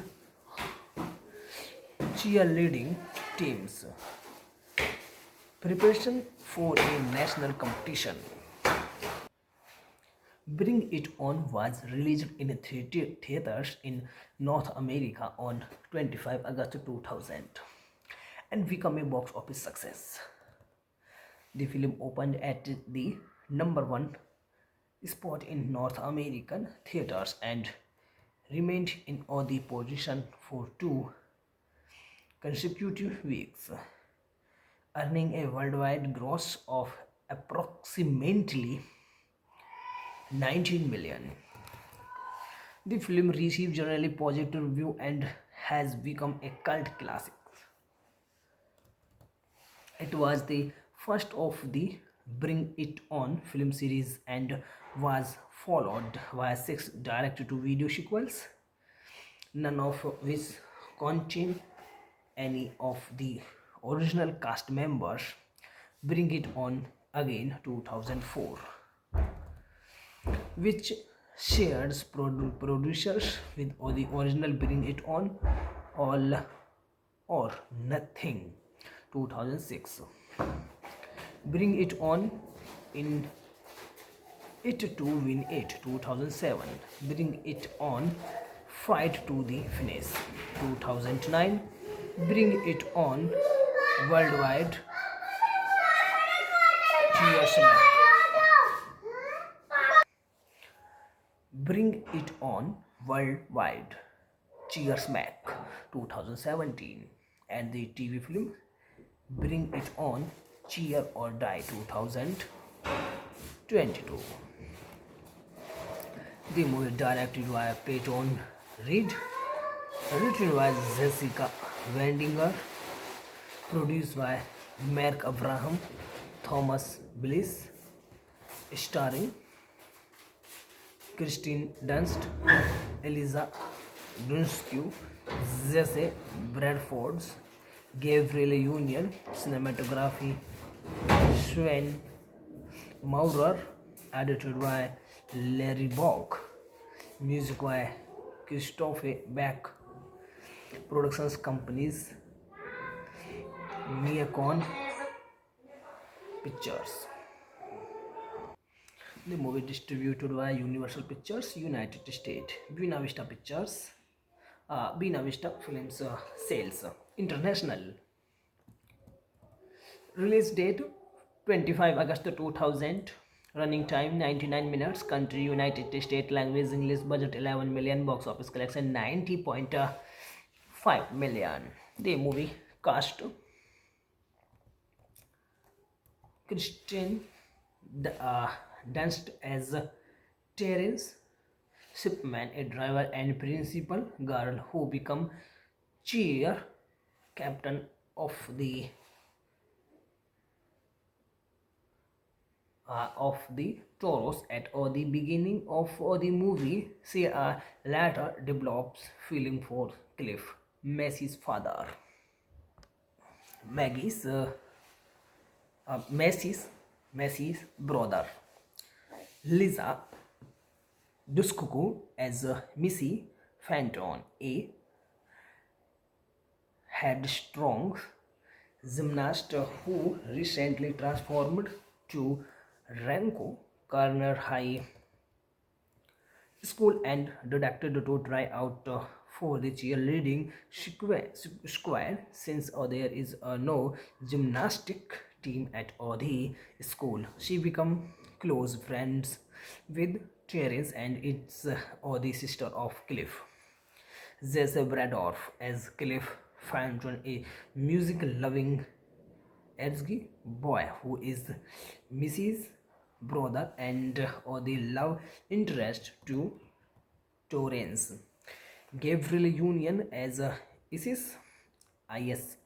cheerleading teams preparation for a national competition. Bring It On was released in theaters in North America on 25 August 2000 and became a box office success. The film opened at the #1 spot in North American theaters and remained in the position for 2 consecutive weeks, earning a worldwide gross of approximately 19 million. The film received generally positive review and has become a cult classic. It was the first of the Bring It On film series and was followed by 6 direct-to-video sequels, none of which contain any of the original cast members. Bring It On Again 2004, which shares producers with the original Bring It On All or Nothing 2006. Bring It On in It to Win It 2007. Bring It On Fight to the Finish 2009. Bring It On Worldwide Cheers Mac. Bring It On Worldwide Cheers Mac 2017, and the TV film Bring It On Cheer or Die 2022. The movie directed by Peyton Reed, written by Jessica Wendinger, produced by Mark Abraham, Thomas Bliss, starring Kristen Dunst, Eliza Dushku, Jesse Bradford, Gabrielle Union, cinematography Sven Maurer, edited by Larry Bach, music by Christophe Beck, productions companies Neocon Pictures. The movie distributed by Universal Pictures, United States, Buena Vista Pictures, Buena Vista Films Sales International. Release date 25 August 2000. Running time 99 minutes. Country United States. Language English. Budget 11 million. Box office collection 90.5 million. The movie cast Kristen Dunst as Terence Shipman, a driver and principal girl who become cheer captain of the Toros at the beginning of the movie. She later develops feeling for Cliff, Maggie's father. Maggie's brother. Lisa Dushku as Missy Fenton, a headstrong gymnast who recently transformed to Rancho Corner High School and decided to try out for the cheerleading squad since there is no gymnastic team at the school. She become close friends with Terence and it's or the sister of Cliff. Jesse Bradorf as Cliff Fountain, a music-loving edgy boy who is Mrs. brother and or the love interest to Torrance. Gabriel Union as Isis, Isis,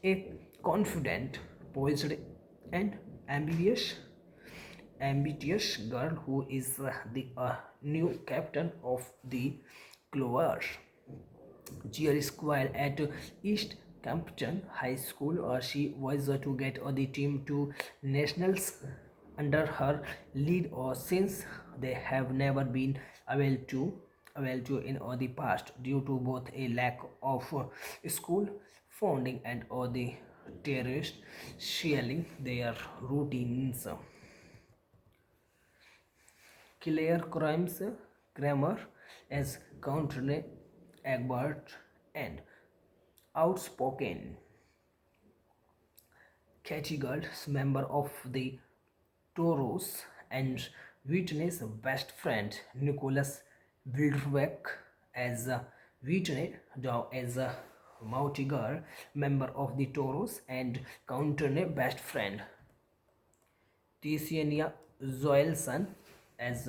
a confident, poised, and ambitious ambitious girl who is the new captain of the Clovers Cheer Squad at East Campton High School. She was to get the team to nationals under her lead, or since they have never been able to in the past due to both a lack of school funding and the terrorists sharing their routines. Claire Kramer as Count Egbert, and outspoken Katie Girls, member of the Toros, and Whitney's best friend Nicholas Wildbeck as Whitney Dow as a Mouty Girl, member of the Toros, and Counterne best friend Ticiania Zoelson as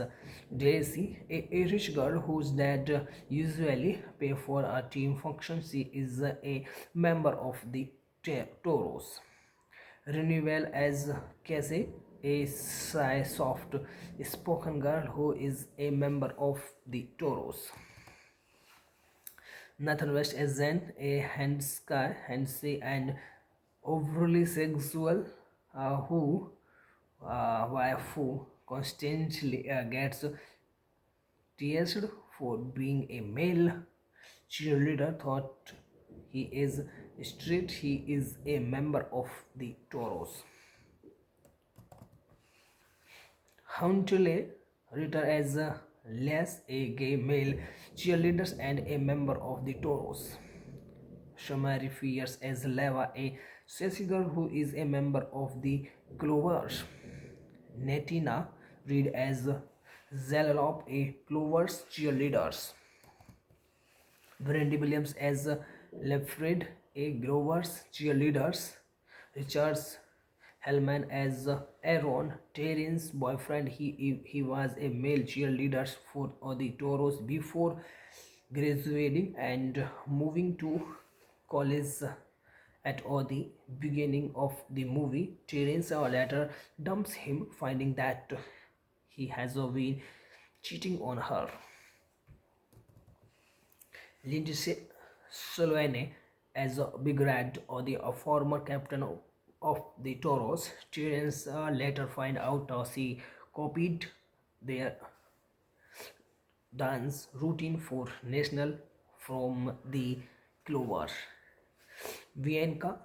Daisy, a Irish girl whose dad usually pay for a team function. She is a member of the Toros. Renewal as Cassie, a shy, soft-spoken girl who is a member of the Toros. Nathan West as Zen, a handsy and overly sexual wife who constantly gets teased for being a male cheerleader. Thought he is straight, he is a member of the Toros. Huntley Ritter as Les, a gay male cheerleader and a member of the Toros. Shamari Fierce as Leva, a sassy girl who is a member of the Clovers. Netina Reed as Zalop, a Clovers cheerleader. Brandy Williams as Lefred, a Grovers cheerleader. Richards Hellman as Aaron, Terrence's boyfriend. He was a male cheerleader for the Toros before graduating and moving to college. At the beginning of the movie, Terence later dumps him, finding that he has been cheating on her. Lindsay Solane as Big Red, or the former captain of the Toros. Terence later find out she copied their dance routine for national from the Clover. Vienka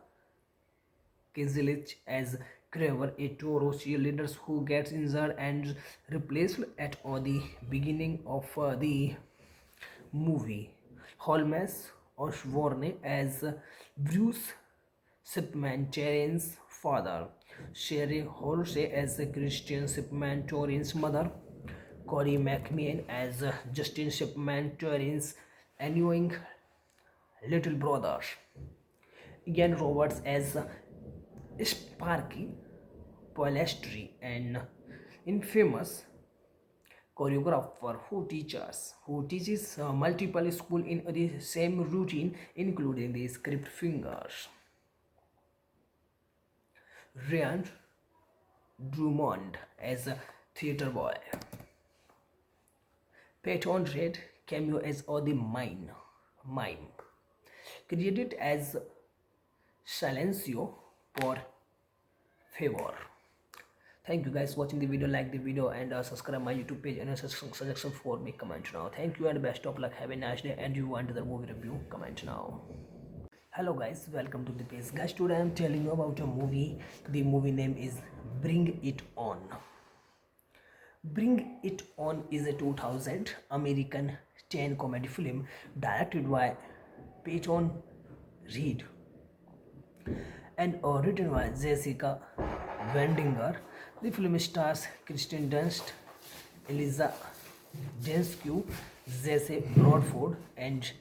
Kizilich as Kramer, a Toro cheerleader who gets injured and replaced at the beginning of the movie. Holmes Osborne as Bruce Shipman, Terrence's father. Sherry Horsey as Christian Shipman, Terrence's mother. Corey McMean as Justin Shipman, Terrence's annoying little brother. Ian Roberts as Sparky Polastri, an infamous choreographer who teaches multiple schools in the same routine, including the script fingers. Ryan Drummond as a theater boy. Peyton Reed cameo as the mime. Credited as Silencio por favor. Thank you guys for watching the video. Like the video and subscribe my YouTube page, and suggestion for me, comment now. Thank you and best of luck. Have a nice day. And you want the movie review, comment now. Hello guys, welcome to the page. Guys, today I am telling you about a movie. The movie name is Bring It On. Bring It On is a 2000 American teen comedy film directed by Peyton Reed and written by Jessica Wendinger. The film stars Kristen Dunst, Eliza Dushku, Jesse Bradford, and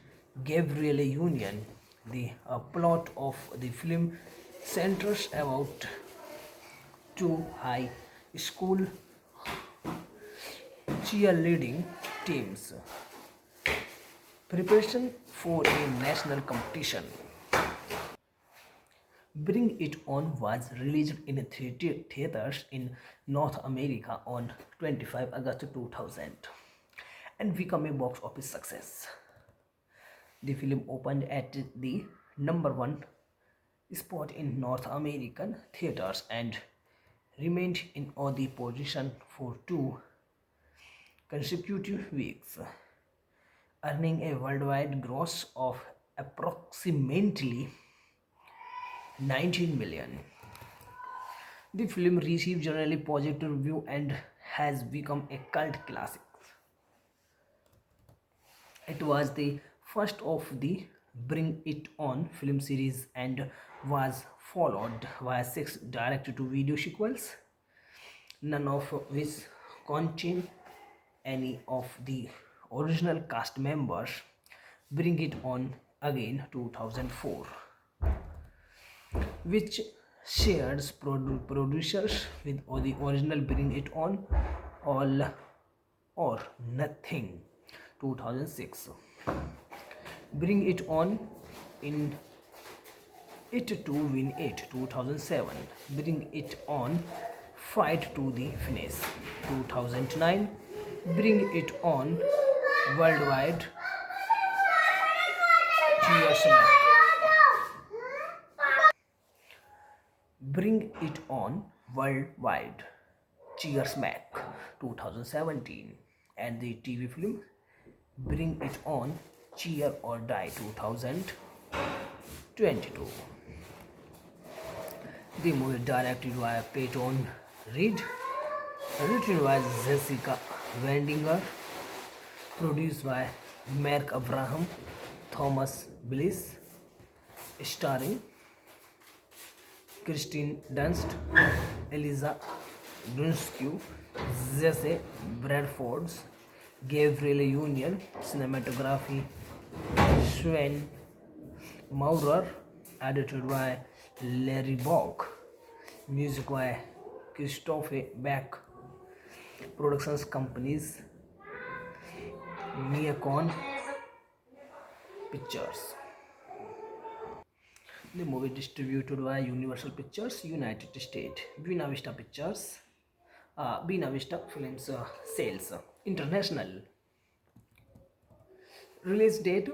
Gabrielle Union. The plot of the film centers about two high school cheerleading teams preparation for a national competition. Bring It On was released in theaters in North America on 25 August 2000 and became a box office success. The film opened at the number one spot in North American theaters and remained in the position for two consecutive weeks, earning a worldwide gross of approximately 19 million. The film received generally positive review and has become a cult classic. It was the first of the Bring It On film series and was followed by six direct-to-video sequels, none of which contain any of the original cast members. Bring It On Again 2004, which shares producers with the original Bring It On All or Nothing 2006. Bring It On in It to Win It 2007. Bring It On Fight to the Finish 2009. Bring It On Worldwide Cheers Man. Bring It On Worldwide Cheers Mac 2017 and the TV film Bring It On Cheer or Die 2022. The movie directed by Peyton Reed, written by Jessica Wendinger, produced by Mark Abraham, Thomas Bliss, starring Kristen Dunst, Eliza Dushku, Jesse Bradford, Gabrielle Union, cinematography Sven Maurer, edited by Larry Bach, music by Christophe Beck, productions companies Neocon Pictures. The movie distributed by Universal Pictures, United States, Buena Vista Pictures, Buena Vista Films Sales International. Release date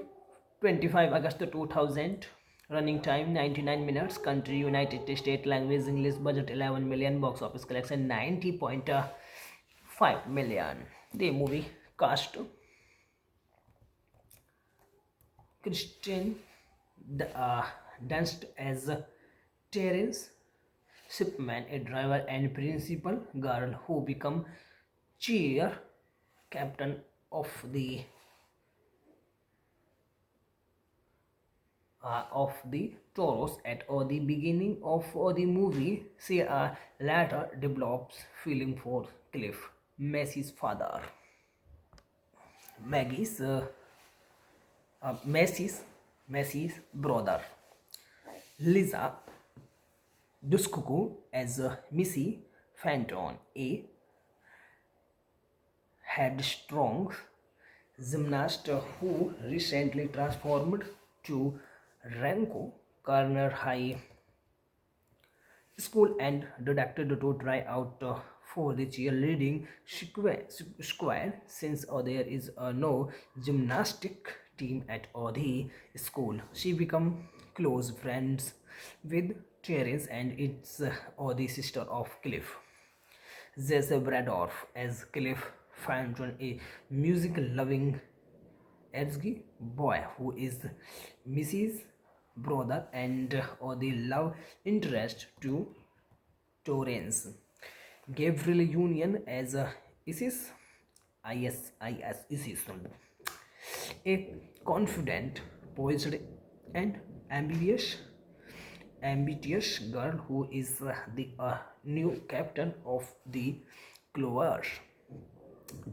25 August 2000. Running time 99 minutes. Country United States. Language English. Budget 11 million. Box office collection 90.5 million. The movie cast Kristen Dunst as Terence Shipman, a driver and principal girl who become cheer captain of the Toros at the beginning of the movie. She later develops feeling for Cliff, Maggie's father. Maggie's Maggie's brother. Lisa Dushku as Missy Fenton, a headstrong gymnast who recently transformed to Ranko Corner High School and decided to try out for the cheerleading squad since there is no gymnastic team at the school. She become close friends with Terence and it's the sister of Cliff. Jesse Bradorf as Cliff Fenton, a music-loving edgy boy who is Missy's brother and the love interest to Torrance. Gabrielle Union as Isis, Isis, a confident, poised, and ambitious ambitious girl who is the new captain of the Clovers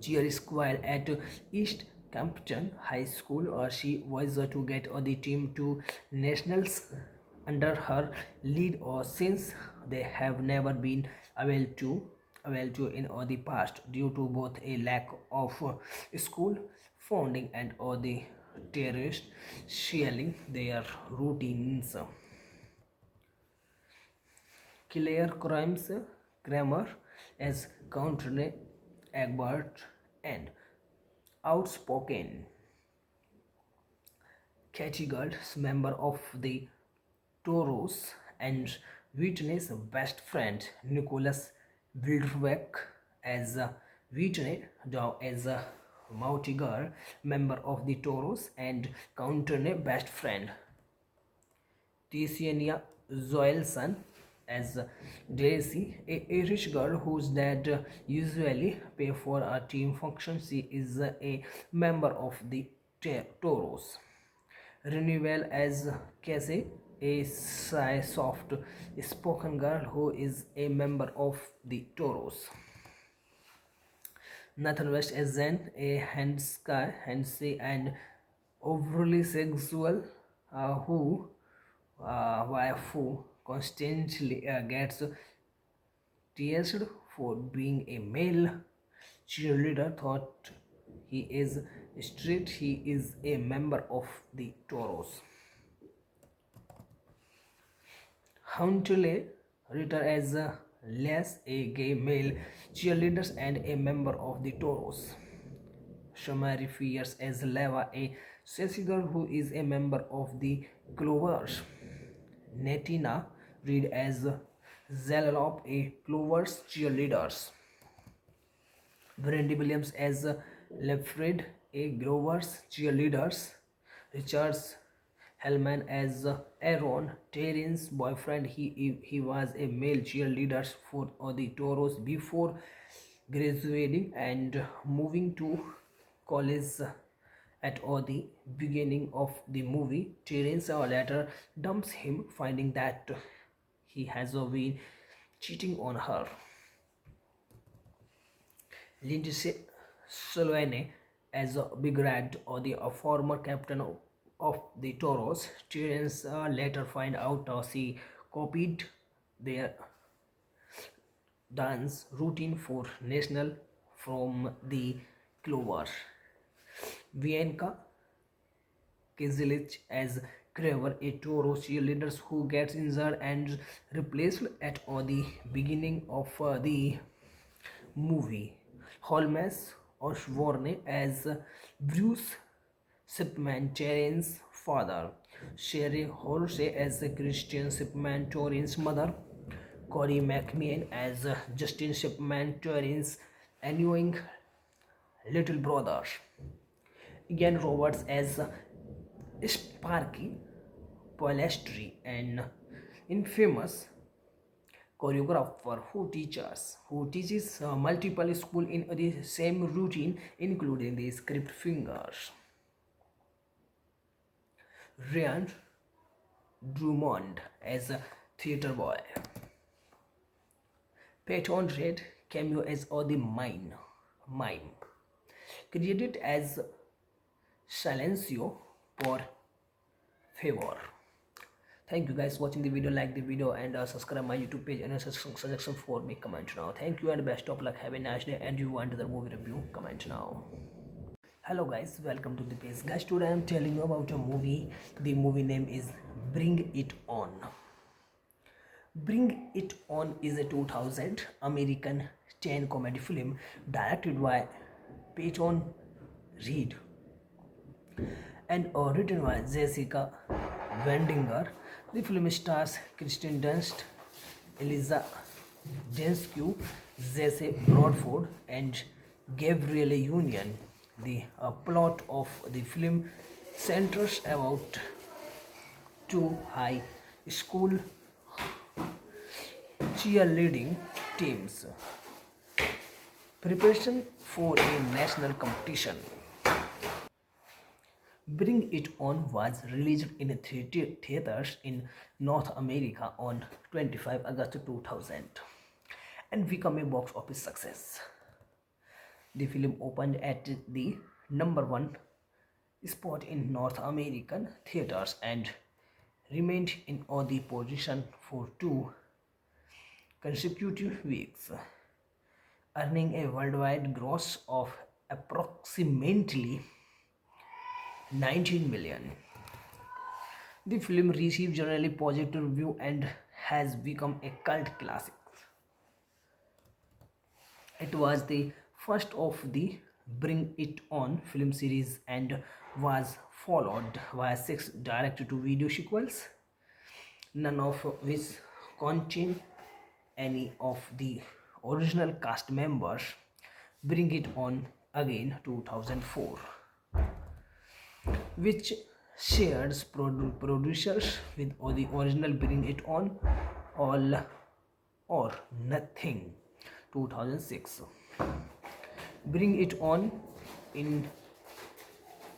Cheer Squad at East Campton High School. She was to get the team to nationals under her lead, or since they have never been able to in the past due to both a lack of school funding and the terrorists sharing their routines. Claire Kramer as Country Egbert, and outspoken Catchigald, member of the Toros, and Whitney's best friend Nicholas Wildweck as Whitney Dow as a Mouty girl, member of the Toros, and Country best friend Ticiania Zoelson as Daisy, a Irish girl whose dad usually pay for a team function. She is a member of the Toros. Renewal as Cassie, a shy, soft-spoken girl who is a member of the Toros. Nathan West as Zen, a handsy and overly sexual wife who constantly gets teased for being a male cheerleader. Thought he is straight, he is a member of the Toros. Huntley Ritter as Les, a gay male cheerleader and a member of the Toros. Shamari Fierce as Leva, a sassy girl who is a member of the Clovers. Netina Reed as Zalop, a Clovers cheerleader. Brandy Williams as Lefred, a Grovers cheerleader. Richards Hellman as Aaron, Terrence's boyfriend. He was a male cheerleader for the Toros before graduating and moving to college at the beginning of the movie. Terrence later dumps him, finding that he has been cheating on her. Lindsay Solane as Big Red, or the former captain of the Toros. Terrence later find out she copied their dance routine for national from the Clover. Vienka Kizilich as Kramer, a Toro cheerleader who gets injured and replaced at the beginning of the movie. Holmes Osborne as Bruce Shipman, Terrence's father. Sherry Horsey as Christian Shipman, Terrence's mother. Corey McMean as Justin Shipman, Terrence's annoying little brother. Ian Roberts as Sparky Polastri, an infamous choreographer who teaches multiple schools in the same routine, including the script fingers. Ryan Drummond as a theater boy. Peyton Reed cameo as the mime. Credited as Silencio por favor. Thank you guys for watching the video. Like the video and subscribe my YouTube page, and suggestion for me, comment now. Thank you and best of luck. Have a nice day. And you want the movie review, comment now. Hello guys, welcome to the page. Guys, today I am telling you about a movie. The movie name is Bring It On. Bring It On is a 2000 American teen comedy film directed by Peyton Reed and written by Jessica Wendinger. The film stars Kristen Dunst, Eliza Dushku, Jesse Bradford, and Gabrielle Union. The plot of the film centers about two high school cheerleading teams preparation for a national competition. Bring It On was released in theaters in North America on 25 August 2000 and became a box office success. The film opened at the number one spot in North American theaters and remained in the position for two consecutive weeks, earning a worldwide gross of approximately 19 million. The film received generally positive review and has become a cult classic. It was the first of the Bring It On film series and was followed by six direct-to-video sequels, none of which contain any of the original cast members. Bring It On Again 2004, which shares producers with the original Bring It On All or Nothing 2006. Bring It On in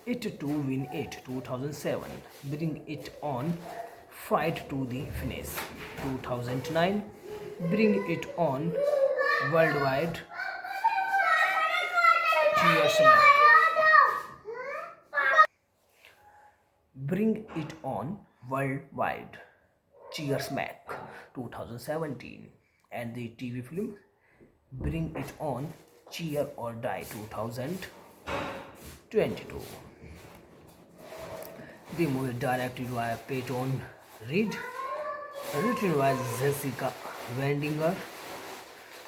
It to Win It 2007. Bring It On Fight to the Finish 2009. Bring It On Worldwide Cheers Man. Bring It On Worldwide Cheers Mac 2017 and the TV film Bring It On Cheer or Die 2022. The movie directed by Peyton Reed, written by Jessica Wendinger,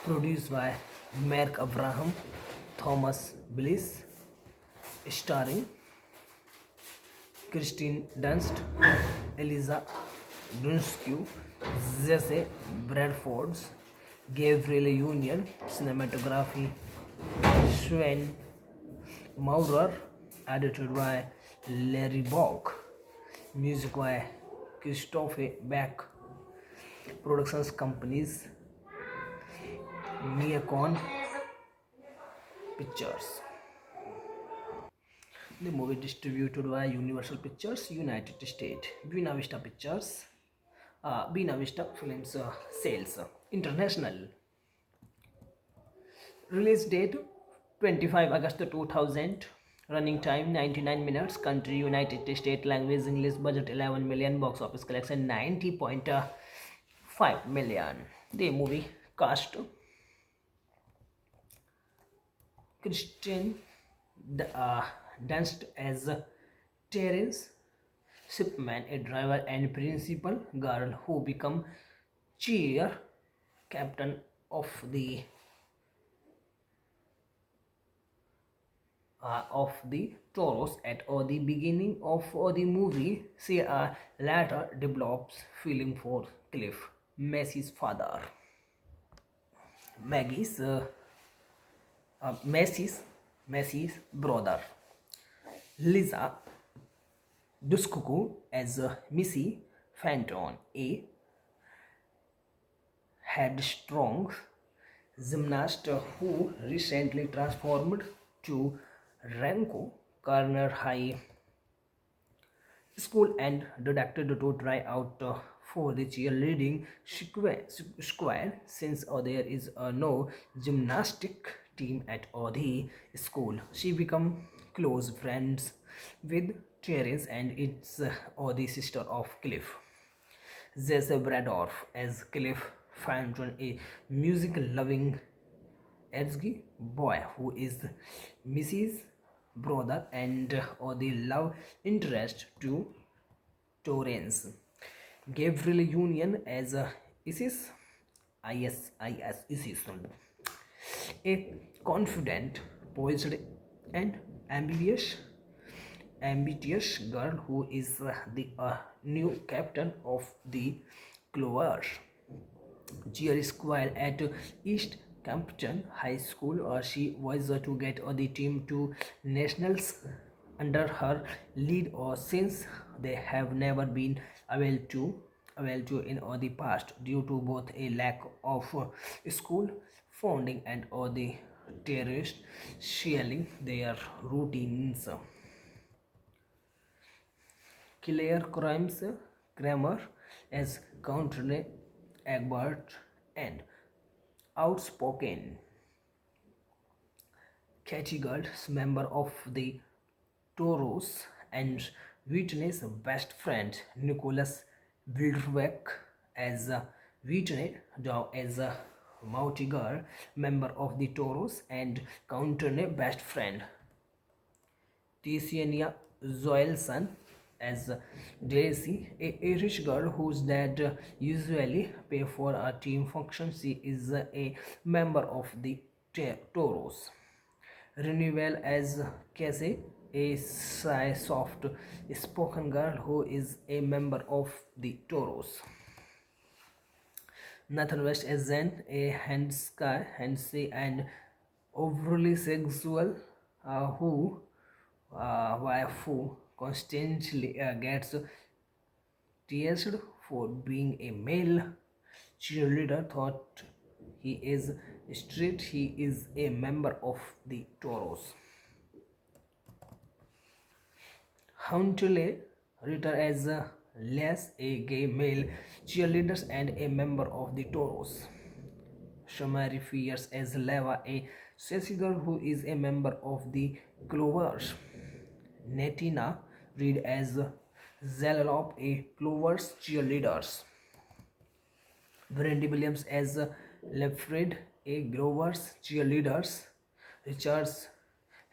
produced by Mark Abraham, Thomas Bliss, starring Kristen Dunst, Eliza Dushku, Jesse Bradford, Gabriel Union, cinematography, Sven Maurer, edited by Larry Bach, music by Christophe Beck, productions companies Neocon Pictures. The movie distributed by Universal Pictures, United States, Buena Vista Pictures, Buena Vista Films Sales International. Release date 25 August 2000. Running time 99 minutes. Country United States. Language English. Budget 11 million. Box office collection 90.5 million. The movie cast Kristen Dunst as Terence Shipman, a driver and principal girl who become cheer captain of the Toros at the beginning of the movie. She later develops feeling for Cliff, Maggie's father. Maggie's Maggie's brother. Lisa Dushku as Missy Fenton, a headstrong gymnast who recently transformed to Ranko Corner High School and decided to try out for the cheerleading squad since there is no gymnastic team at the school. She become close friends with Terence and it's the sister of Cliff. Jesse Bradorf as Cliff Fenton, a music-loving edgy boy who is Missy's brother and the love interest to Torrance. Gabriel Union as Isis, a confident, poised, and ambitious girl who is the new captain of the Clovers cheer squad at East Campton High School. She was to get the team to nationals under her lead, since they have never been able to in the past due to both a lack of school funding and the terrorists sharing their routines. Claire Kramer as Count Rene Egbert, and outspoken Katie Gold, member of the Toros, and Whitney's best friend Nicholas Wildweck as Whitney, Dow as Mautigar, member of the Toros, and Counterne best friend Ticiania Zoelson as Daisy, a Irish girl whose dad usually pay for a team function. She is a member of the Toros. Renewal as Cassie, a shy, soft spoken girl who is a member of the Toros. Nathan West as Zen, a handsy and overly sexual wife who constantly gets teased for being a male cheerleader. Thought he is straight, he is a member of the Toros. Huntley Ritter as Les, a gay male cheerleader and a member of the Toros. Shamari Fierce as Leva, a sassy girl who is a member of the Clovers. Netina Reed as Zelop, a Clovers cheerleader. Brandy Williams as Lefred, a Grover's cheerleaders. Richards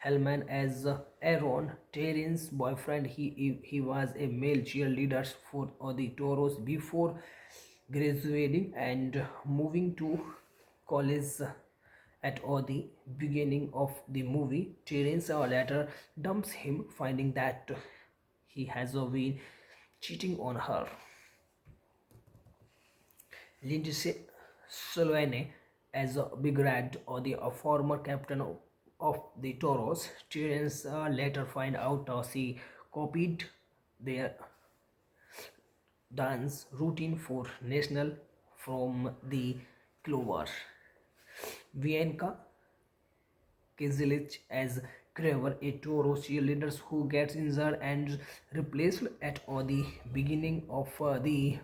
Hellman as Aaron, Terry's boyfriend. He was a male cheerleader for the Toros before graduating and moving to college at the beginning of the movie. Terence later dumps him, finding that he has been cheating on her. Lindsay Solane as Big Red, or the former captain of the Toros. Terence later find out she copied their dance routine for national from the Clover. Vienka Kizilich as Kramer, a Toro cheerleader who gets injured and replaced at the beginning of the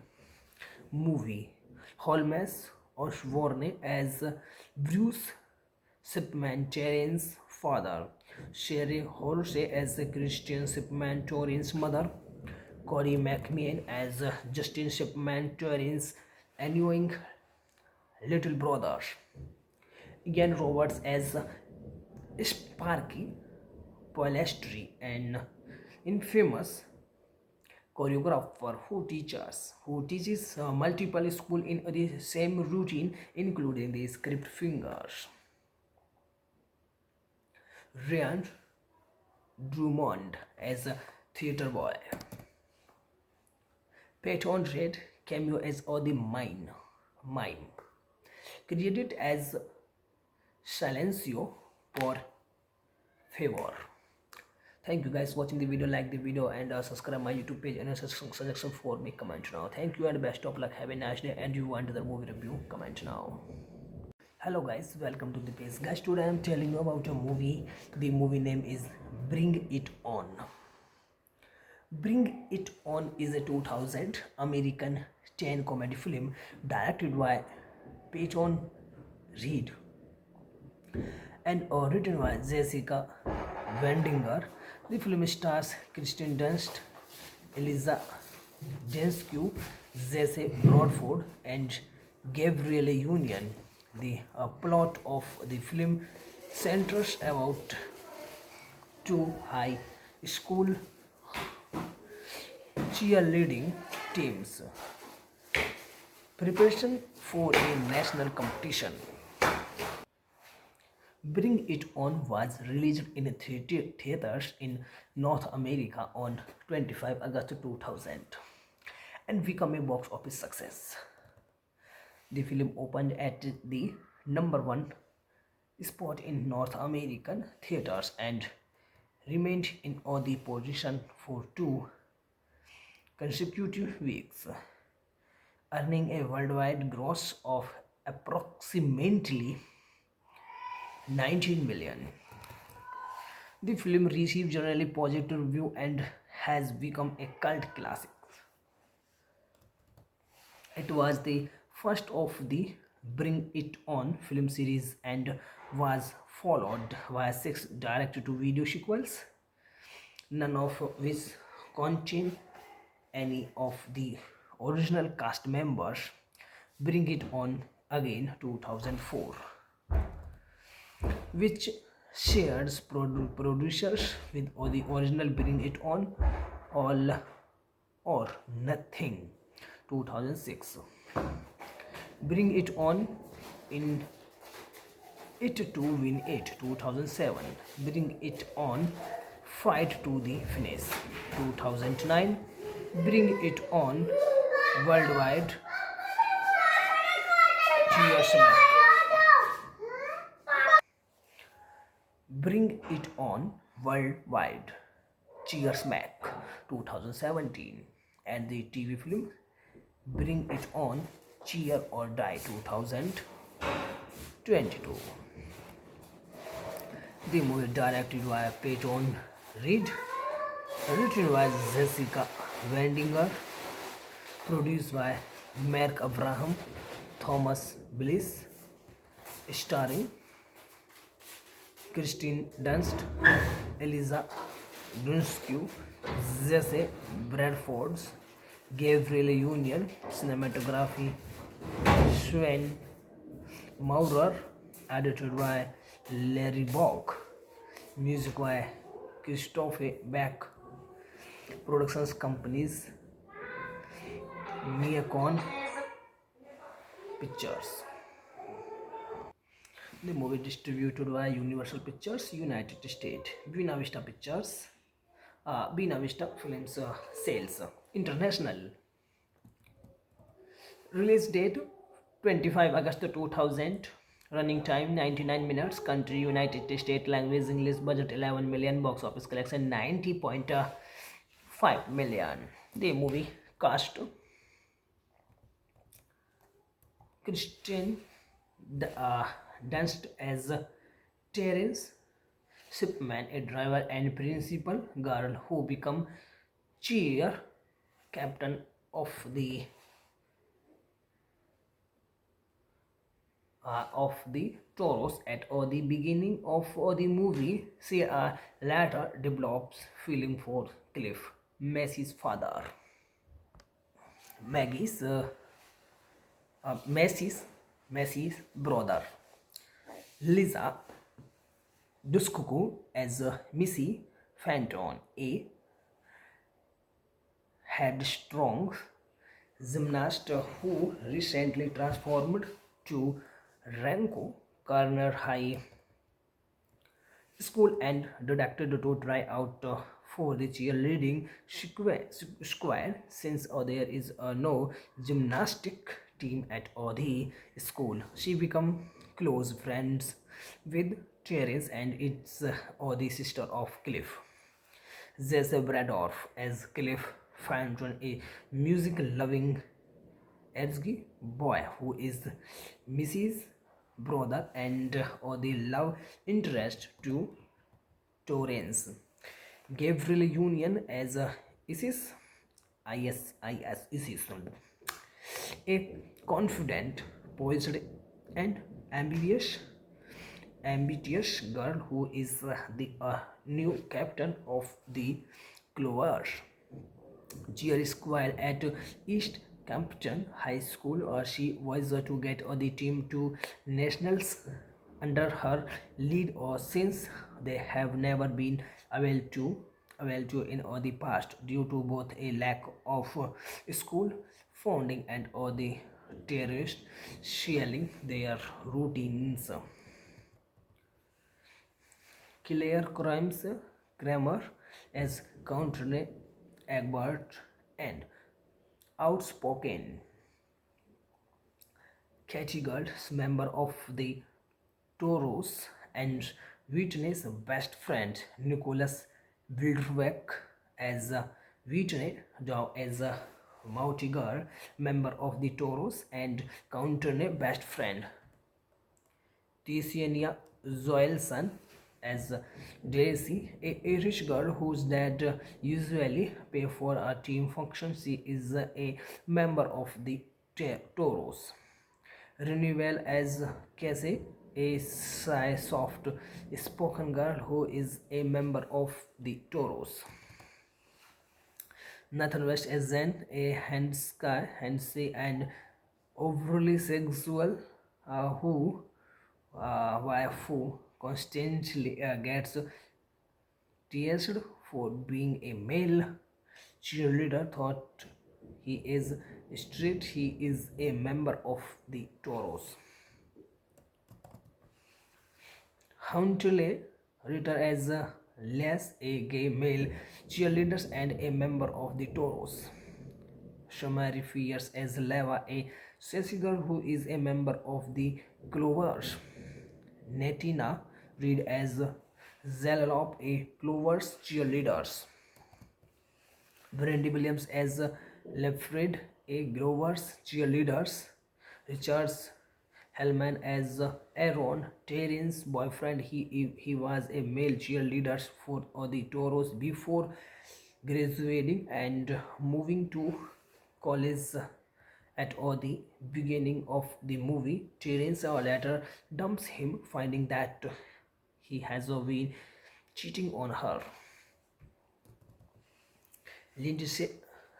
movie. Holmes Osborne as Bruce Shipman, Terrence's father. Sherry Horsey as Christian Shipman, Terrence's mother. Corey McMahon as Justin Shipman, Terrence's annoying little brother. Ian Roberts as Sparky Polastri, an infamous choreographer who teaches multiple schools in the same routine, including the script fingers. Ryan Drummond as a theater boy. Peyton Reed cameo as the mime. Credited as Silencio por favor. Thank you guys watching the video. Like the video and subscribe my YouTube page and suggestion for me. Comment now. Thank you and best of luck. Have a nice day. And you want the movie review? Comment now. Hello guys, welcome to the page. Guys, today I am telling you about a movie. The movie name is Bring It On. Bring It On is a 2000 American teen comedy film directed by Peyton Reed and written by Jessica Wendinger. The film stars Kristen Dunst, Eliza Dushku, Jesse Bradford, and Gabrielle Union. The plot of the film centers about two high school cheerleading teams preparation for a national competition. Bring It On was released in theaters in North America on 25 August 2000 and became a box office success. The film opened at the #1 spot in North American theaters and remained in the position for 2 consecutive weeks, earning a worldwide gross of approximately 19 million. The film received generally positive review and has become a cult classic. It was the first of the Bring It On film series and was followed by six direct to video sequels, none of which contain any of the original cast members. Bring It On Again 2004, which shares producers with the original Bring It On All or Nothing 2006. Bring It On in It to Win It 2007. Bring It On Fight to the Finish 2009. Bring It On Worldwide Cheers Smack. Bring It On Worldwide Cheers Smack 2017, and the TV film Bring It On Cheer or Die 2022. The movie directed by Peyton Reed, written by Jessica Wendinger, produced by Mark Abraham, Thomas Bliss, starring Kristen Dunst, Eliza Dushku, Jesse Bradford, Gabriel Union, cinematography Sven Maurer, edited by Larry Bach, music by Christophe Beck, productions companies Miacon Pictures. The movie distributed by Universal Pictures, United States, Buena Vista Pictures, Buena Vista Films Sales International. Release date 25 August 2000. Running time 99 minutes. Country United States. Language English. Budget 11 million. Box office collection 90.5 million. The movie cast Kristen Dunst as Terence Shipman, a driver and principal girl who become cheer captain of the Toros at the beginning of the movie. She later develops feeling for Cliff, Maggie's father. Maggie's Maggie's brother. Lisa Dushku as Missy Fenton, a headstrong gymnast who recently transformed to Ranko Corner High School and decided to try out for the cheerleading squad since there is no gymnastic team at the school. She become close friends with Terence and it's the sister of Cliff. Jesse Bradorf as Cliff Fenton, a music-loving edgy boy who is Mrs. brother and the love interest to Torrance. Gabriel Union as Isis, a confident, poised, and ambitious girl who is the new captain of the Clovers cheer squad at East Campton High School. She was to get the team to nationals under her lead, since they have never been able to in the past due to both a lack of school funding and the terrorists sharing their routines. Claire Kramer as Country Egbert, and outspoken Katie Girls, member of the Toros, and Whitney's best friend Nicholas Wildbeck as Whitney, Dow as Mouty Girl, member of the Toros, and Country best friend Tiziana Joelson as Daisy, a rich girl whose dad usually pay for a team function. She is a member of the Toros. Renewal as Casey, a shy, soft spoken girl who is a member of the Toros. Nathan West as Zen, a handsy and overly sexual wife who constantly gets teased for being a male cheerleader. Thought he is straight, he is a member of the Toros. Huntley Ritter as Les, a gay male cheerleader and a member of the Toros. Shamari Fierce as Leva, a sassy girl who is a member of the Clovers. Netina Reed as Zelalop, a Clovers cheerleader. Brandy Williams as Lefred, a Grover's cheerleaders. Richards Hellman as Aaron, Terrence's boyfriend. He was a male cheerleader for the Toros before graduating and moving to college at the beginning of the movie. Terrence later dumps him, finding that he has been cheating on her. Lindsay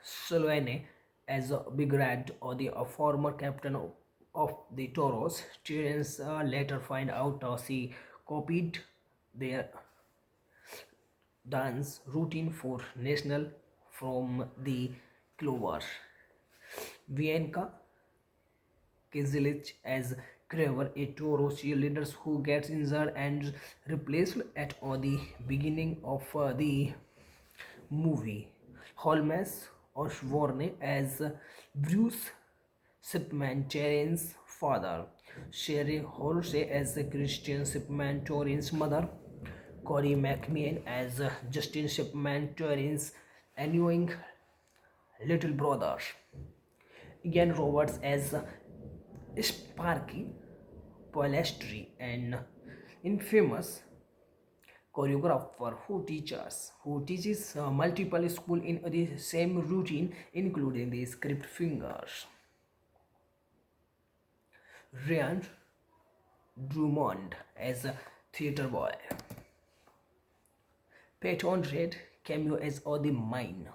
Solane as Big Red, or the former captain of the Toros. Terrence later find out she copied their dance routine for national from the Clover. Vienka Kizilic as Kraver, a Toro cheerleader who gets injured and replaced at the beginning of the movie. Holmes Osborne as Bruce Shipman, Terrence's father. Sherry Horsey as Christian Shipman, Terrence's mother. Corey McMean as Justin Shipman, Terrence's annoying little brother. Ian Roberts as Sparky Polastri, an infamous choreographer who teaches multiple schools in the same routine, including the script fingers. Ryan Drummond as a theater boy. Peyton Reed cameo as the mime.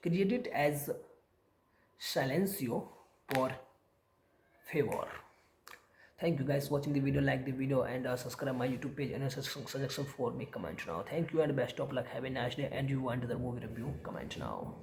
Credited as Silencio por favor. Thank you guys for watching the video. Like the video and subscribe my YouTube page, and suggestion for me, comment now. Thank you and best of luck. Have a nice day, and you want the movie review, comment now.